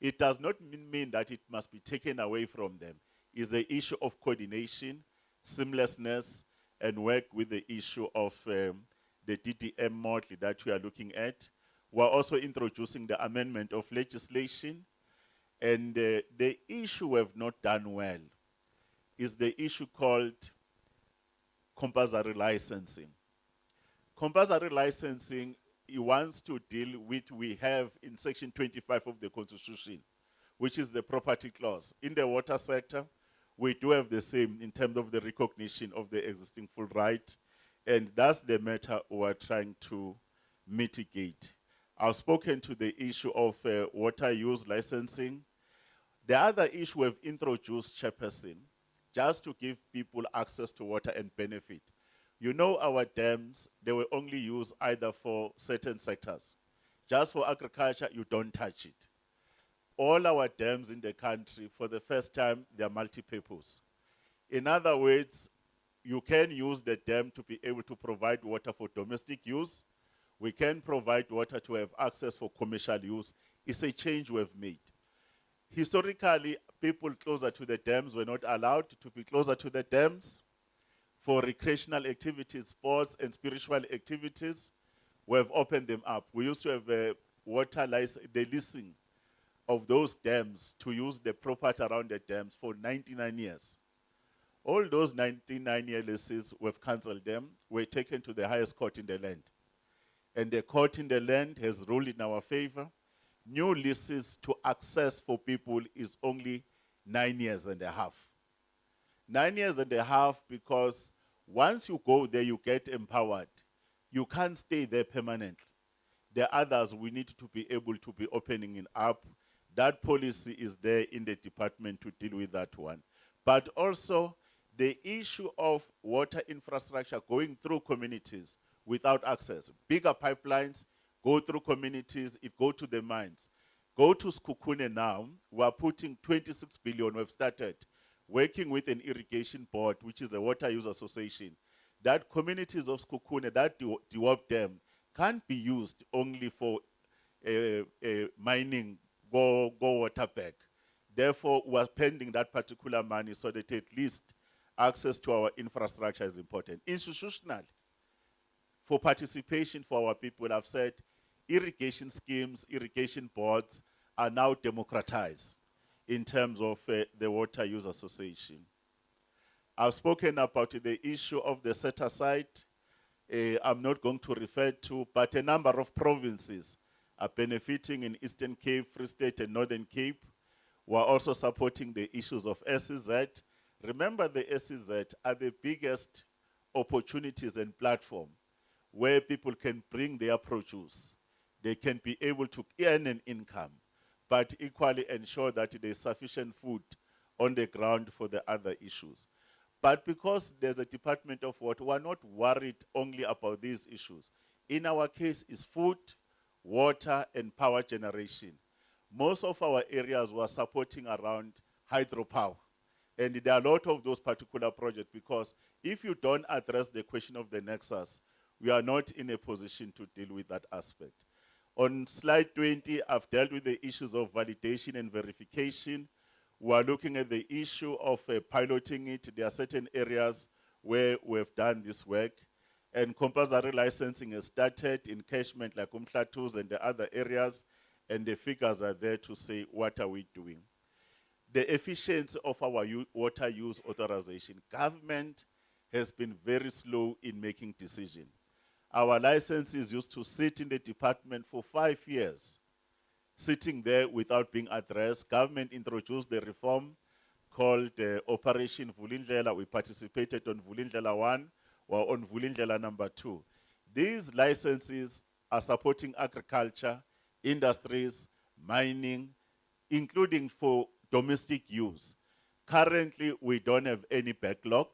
It does not mean that it must be taken away from them. It's the issue of coordination, seamlessness, and work with the issue of the DDM model that we are looking at. We're also introducing the amendment of legislation. And the issue we have not done well is the issue called compulsory licensing. Compulsory licensing, it wants to deal with, we have in section 25 of the Constitution, which is the property clause. In the water sector, we do have the same in terms of the recognition of the existing full right, and that's the matter we're trying to mitigate. I've spoken to the issue of water use licensing. The other issue we've introduced, Chairperson, just to give people access to water and benefit. You know our dams, they were only used either for certain sectors. Just for agriculture, you don't touch it. All our dams in the country, for the first time, they are multi-purpose. In other words, you can use the dam to be able to provide water for domestic use. We can provide water to have access for commercial use. It's a change we've made. Historically, people closer to the dams were not allowed to be closer to the dams. For recreational activities, sports, and spiritual activities, we have opened them up. We used to have a water license, the leasing of those dams to use the property around the dams for 99 years. All those 99-year leases, we've cancelled them. We're taken to the highest court in the land. And the court in the land has ruled in our favor. New leases to access for people is only 9 years and a half. 9 years and a half because once you go there, you get empowered. You can't stay there permanently. The others, we need to be able to be opening it up. That policy is there in the department to deal with that one. But also, the issue of water infrastructure going through communities without access. Bigger pipelines go through communities, it go to the mines. Go to Skukune now, we are putting 26 billion, we've started working with an irrigation board, which is a water use association. That communities of Skukune, that developed dam, can't be used only for mining, go water back. Therefore, we're spending that particular money so that at least access to our infrastructure is important. Institutional, for participation for our people, I've said irrigation schemes, irrigation boards are now democratized in terms of the Water Use Association. I've spoken about the issue of the set-aside. I'm not going to refer to, but a number of provinces are benefiting in Eastern Cape, Free State, and Northern Cape. We're also supporting the issues of SEZ. Remember, the SEZ are the biggest opportunities and platform where people can bring their produce. They can be able to earn an income, but equally ensure that there's sufficient food on the ground for the other issues. But because there's a Department of Water, we're not worried only about these issues. In our case, is food, water, and power generation. Most of our areas were supporting around hydropower. And there are a lot of those particular projects because if you don't address the question of the nexus, we are not in a position to deal with that aspect. On slide 20, I've dealt with the issues of validation and verification. We are looking at the issue of piloting it. There are certain areas where we've done this work. And compulsory licensing has started in catchment like Umhlatus and the other areas. And the figures are there to say, what are we doing? The efficiency of our water use authorization. Government has been very slow in making decisions. Our licenses used to sit in the department for 5 years, sitting there without being addressed. Government introduced the reform called Operation Vulindlela. We participated on Vulindlela 1 or on Vulindlela number 2. These licenses are supporting agriculture, industries, mining, including for domestic use. Currently, we don't have any backlog.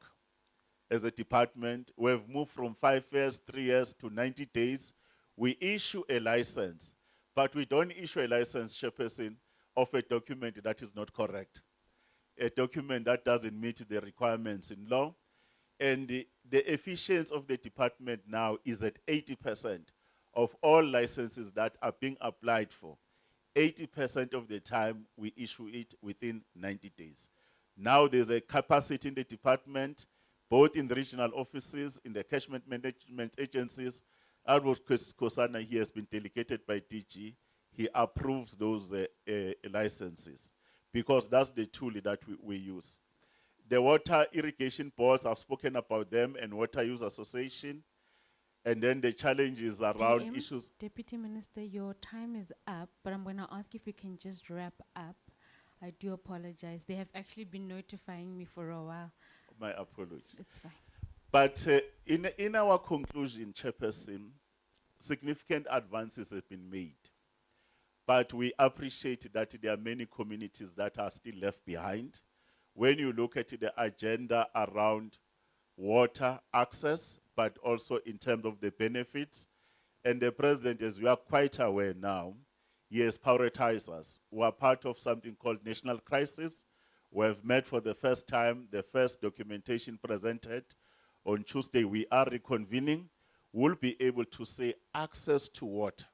As a department, we've moved from 5 years, 3 years to 90 days. We issue a license, but we don't issue a license, Chairperson, of a document that is not correct. A document that doesn't meet the requirements in law. And the efficiency of the department now is at 80% of all licenses that are being applied for. 80% of the time, we issue it within 90 days. Now there's a capacity in the department, both in the regional offices, in the catchment management agencies. Edward Kosana, he has been delegated by DG. He approves those licenses because that's the tool that we use. The water irrigation boards, I've spoken about them, and water use association. And then the challenges around DM, issues. Deputy Minister, your time is up, but I'm going to ask if we can just wrap up. I do apologize. They have actually been notifying me for a while. My apology. It's fine. But in our conclusion, Chairperson, significant advances have been made. But we appreciate that there are many communities that are still left behind. When you look at the agenda around water access, but also in terms of the benefits, and the President, as we are quite aware now, he has prioritized us. We are part of something called national crisis. We have met for the first time, the first documentation presented. On Tuesday, we are reconvening. We'll be able to say access to water,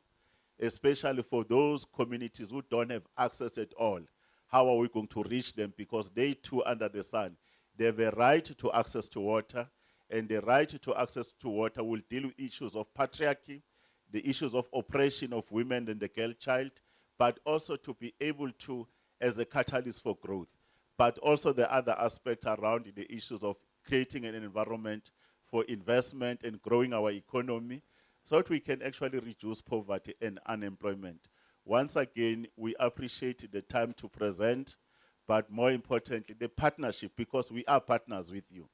especially for those communities who don't have access at all. How are we going to reach them? Because they too, under the sun, they have a right to access to water, and the right to access to water will deal with issues of patriarchy, the issues of oppression of women and the girl child, but also to be able to, as a catalyst for growth, but also the other aspect around the issues of creating an environment for investment and growing our economy so that we can actually reduce poverty and unemployment. Once again, we appreciate the time to present, but more importantly, the partnership, because we are partners with you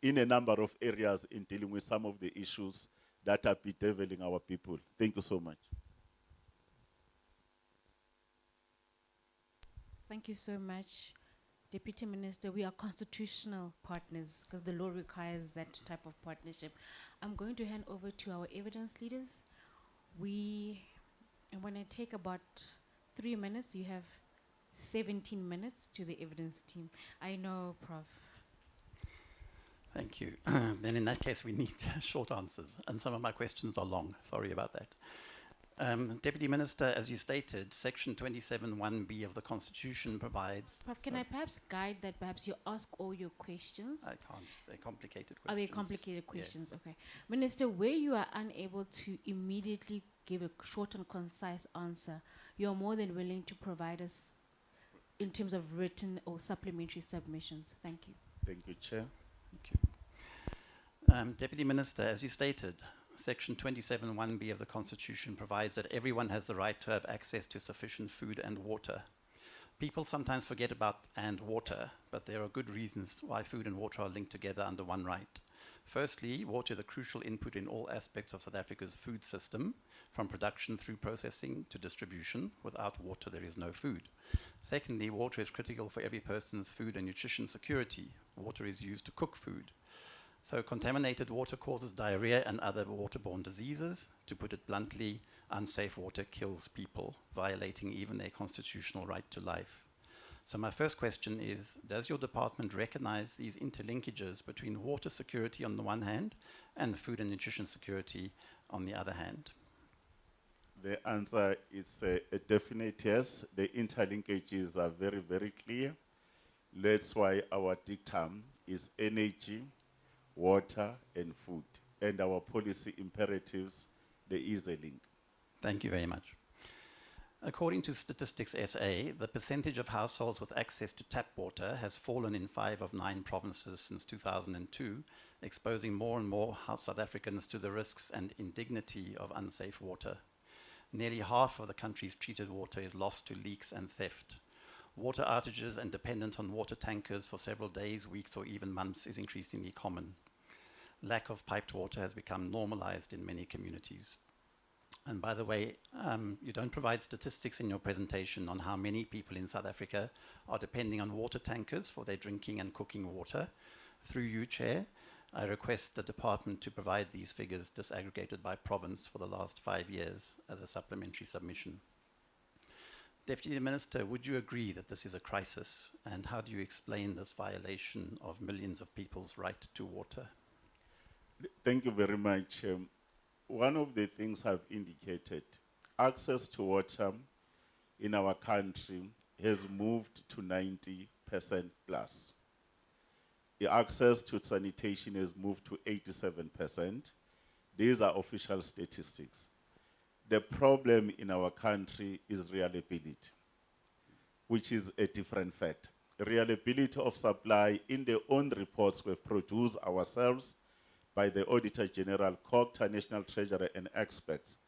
in a number of areas in dealing with some of the issues that are bedeviling our people. Thank you so much. Thank you so much, Deputy Minister. We are constitutional partners because the law requires that type of partnership. I'm going to hand over to our evidence leaders. I'm going to take about 3 minutes. You have 17 minutes to the evidence team. I know, Prof. Thank you. Then in that case, we need short answers, and some of my questions are long. Sorry about that. Deputy Minister, as you stated, Section 27(1)(b) of the Constitution provides... Prof, can I perhaps guide that perhaps you ask all your questions? I can't. They're complicated Are questions. they complicated questions? Yes. Okay. Minister, where you are unable to immediately give a short and concise answer, you're more than willing to provide us in terms of written or supplementary submissions. Thank you. Thank you, Chair. Thank you. Deputy Minister, as you stated, Section 27(1)(b) of the Constitution provides that everyone has the right to have access to sufficient food and water. People sometimes forget about and water, but there are good reasons why food and water are linked together under one right. Firstly, water is a crucial input in all aspects of South Africa's food system, from production through processing to distribution. Without water, there is no food. Secondly, water is critical for every person's food and nutrition security. Water is used to cook food. So contaminated water causes diarrhea and other waterborne diseases. To put it bluntly, unsafe water kills people, violating even their constitutional right to life. So my first question is, does your department recognize these interlinkages between water security on the one hand and food and nutrition security on the other hand? The answer is a definite yes. The interlinkages are very, very clear. That's why our dictum is energy, water, and food. And our policy imperatives, there is a link. Thank you very much. According to Statistics SA, the percentage of households with access to tap water has fallen in 5 of 9 provinces since 2002, exposing more and more South Africans to the risks and indignity of unsafe water. Nearly half of the country's treated water is lost to leaks and theft. Water outages and dependence on water tankers for several days, weeks, or even months is increasingly common. Lack of piped water has become normalized in many communities. And by the way, you don't provide statistics in your presentation on how many people in South Africa are depending on water tankers for their drinking and cooking water. Through you, Chair, I request the department to provide these figures disaggregated by province for the last 5 years as a supplementary submission. Deputy Minister, would you agree that this is a crisis, and how do you explain this violation of millions of people's right to water? Thank you very much. One of the things I've indicated, access to water in our country has moved to 90% plus. The access to sanitation has moved to 87%. These are official statistics. The problem in our country is reliability, which is a different fact. Reliability of supply in the own reports we've produced ourselves by the Auditor General, COGTA, National Treasurer, and experts.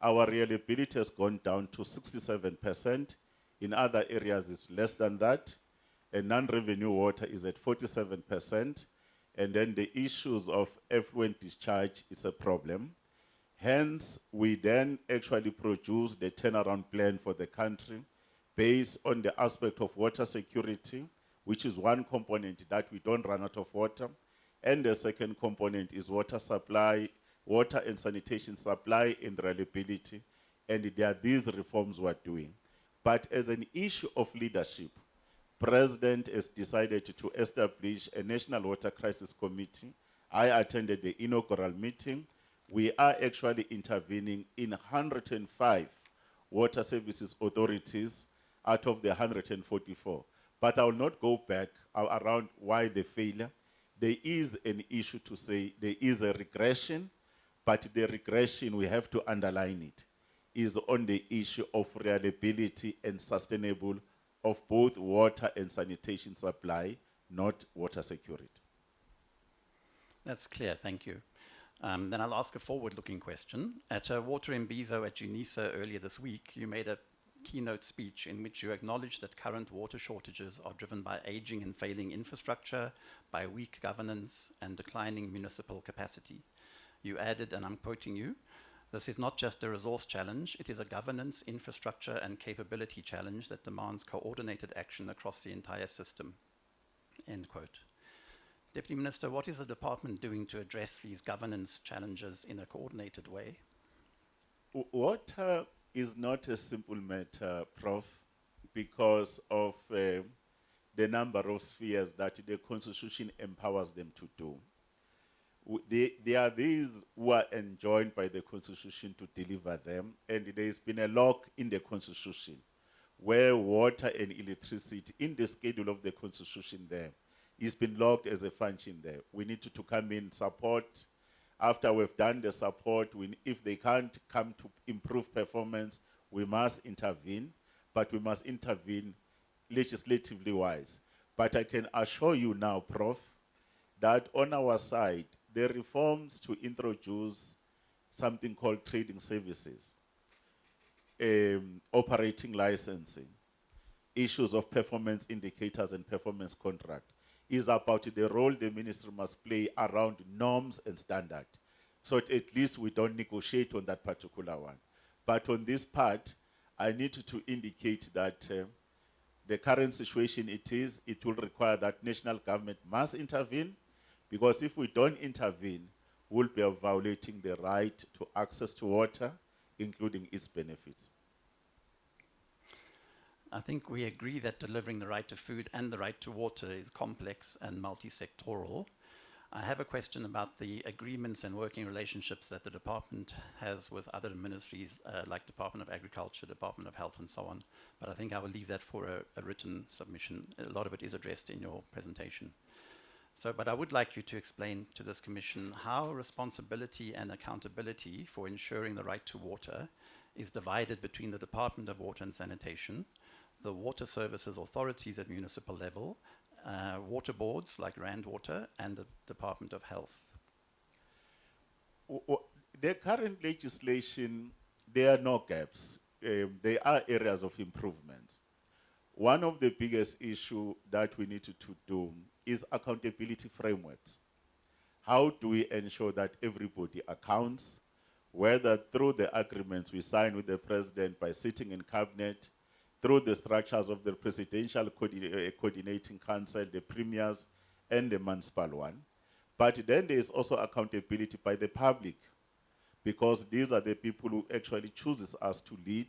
Our reliability has gone down to 67%. In other areas, it's less than that. And non-revenue water is at 47%. And then the issues of effluent discharge is a problem. Hence, we then actually produce the turnaround plan for the country based on the aspect of water security, which is one component that we don't run out of water. And the second component is water supply, water and sanitation supply and reliability. And there are these reforms we're doing. But as an issue of leadership, President has decided to establish a National Water Crisis Committee. I attended the inaugural meeting. We are actually intervening in 105 water services authorities out of the 144. But I will not go back around why the failure. There is an issue to say there is a regression, but the regression, we have to underline it, is on the issue of reliability and sustainable of both water and sanitation supply, not water security. That's clear, thank you. Then I'll ask a forward-looking question. At a Water Mbizo at Junisa earlier this week, you made a keynote speech in which you acknowledged that current water shortages are driven by aging and failing infrastructure, by weak governance, and declining municipal capacity. You added, and I'm quoting you, This is not just a resource challenge, it is a governance, infrastructure and capability challenge that demands coordinated action across the entire system. End quote. Deputy Minister, what is the department doing to address these governance challenges in a coordinated way? Water is not a simple matter, Prof, because of the number of spheres that the Constitution empowers them to do. There are these who are enjoined by the Constitution to deliver them, and there's been a lock in the Constitution where water and electricity in the schedule of the Constitution there is been locked as a function there. We need to come in, support. After we've done the support, if they can't come to improve performance, we must intervene, but we must intervene legislatively wise. But I can assure you now, Prof, that on our side, the reforms to introduce something called trading services, operating licensing, issues of performance indicators and performance contract, is about the role the ministry must play around norms and standard. So at least we don't negotiate on that particular one. But on this part, I need to indicate that the current situation it will require that national government must intervene, because if we don't intervene, we'll be violating the right to access to water, including its benefits. I think we agree that delivering the right to food and the right to water is complex and multi-sectoral. I have a question about the agreements and working relationships that the department has with other ministries like Department of Agriculture, Department of Health and so on, but I think I will leave that for a written submission. A lot of it is addressed in your presentation. But I would like you to explain to this commission how responsibility and accountability for ensuring the right to water is divided between the Department of Water and Sanitation, the water services authorities at municipal level, water boards like Rand Water, and the Department of Health. The current legislation, there are no gaps. There are areas of improvement. One of the biggest issues that we need to do is accountability frameworks. How do we ensure that everybody accounts, whether through the agreements we sign with the president by sitting in cabinet, through the structures of the presidential coordinating council, the premiers, and the municipal one. But then there is also accountability by the public, because these are the people who actually chooses us to lead.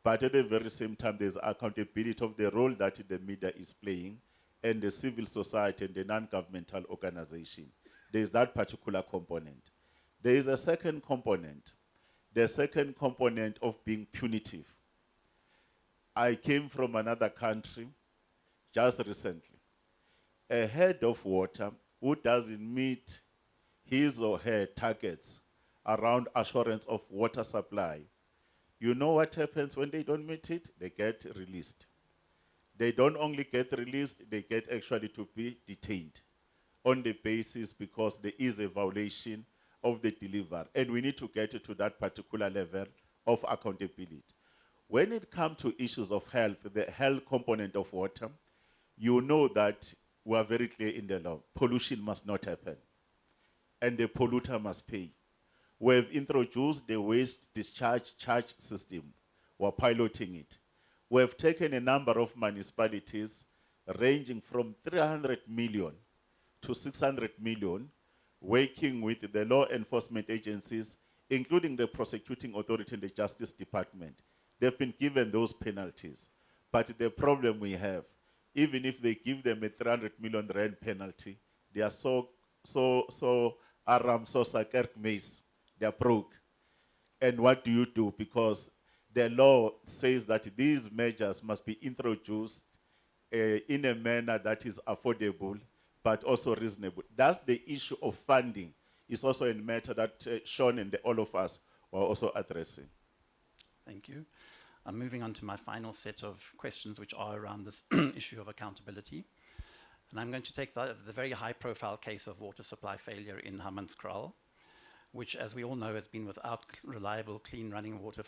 But at the very same time, there's accountability of the role that the media is playing, and the civil society and the non-governmental organization. There's that particular component. There is a second component, the second component of being punitive. I came from another country just recently. A head of water who doesn't meet his or her targets around assurance of water supply, you know what happens when they don't meet it? They get released. They don't only get released, they get actually to be detained on the basis because there is a violation of the delivery. And we need to get to that particular level of accountability. When it comes to issues of health, the health component of water, you know that we are very clear in the law. Pollution must not happen. And the polluter must pay. We've introduced the waste discharge charge system. We're piloting it. We've taken a number of municipalities ranging from 300 million to 600 million, working with the law enforcement agencies, including the prosecuting authority and the Justice Department. They've been given those penalties. But the problem we have, even if they give them a 300 million rand penalty, they are so aram, so sakerk mace. They are broke. And what do you do? Because the law says that these measures must be introduced in a manner that is affordable, but also reasonable. That's the issue of funding. It's also a matter that Sean and all of us are also addressing. Thank you. I'm moving on to my final set of questions, which are around this issue of accountability. And I'm going to take the very high-profile case of water supply failure in Hammanskraal, which, as we all know, has been without reliable, clean running water for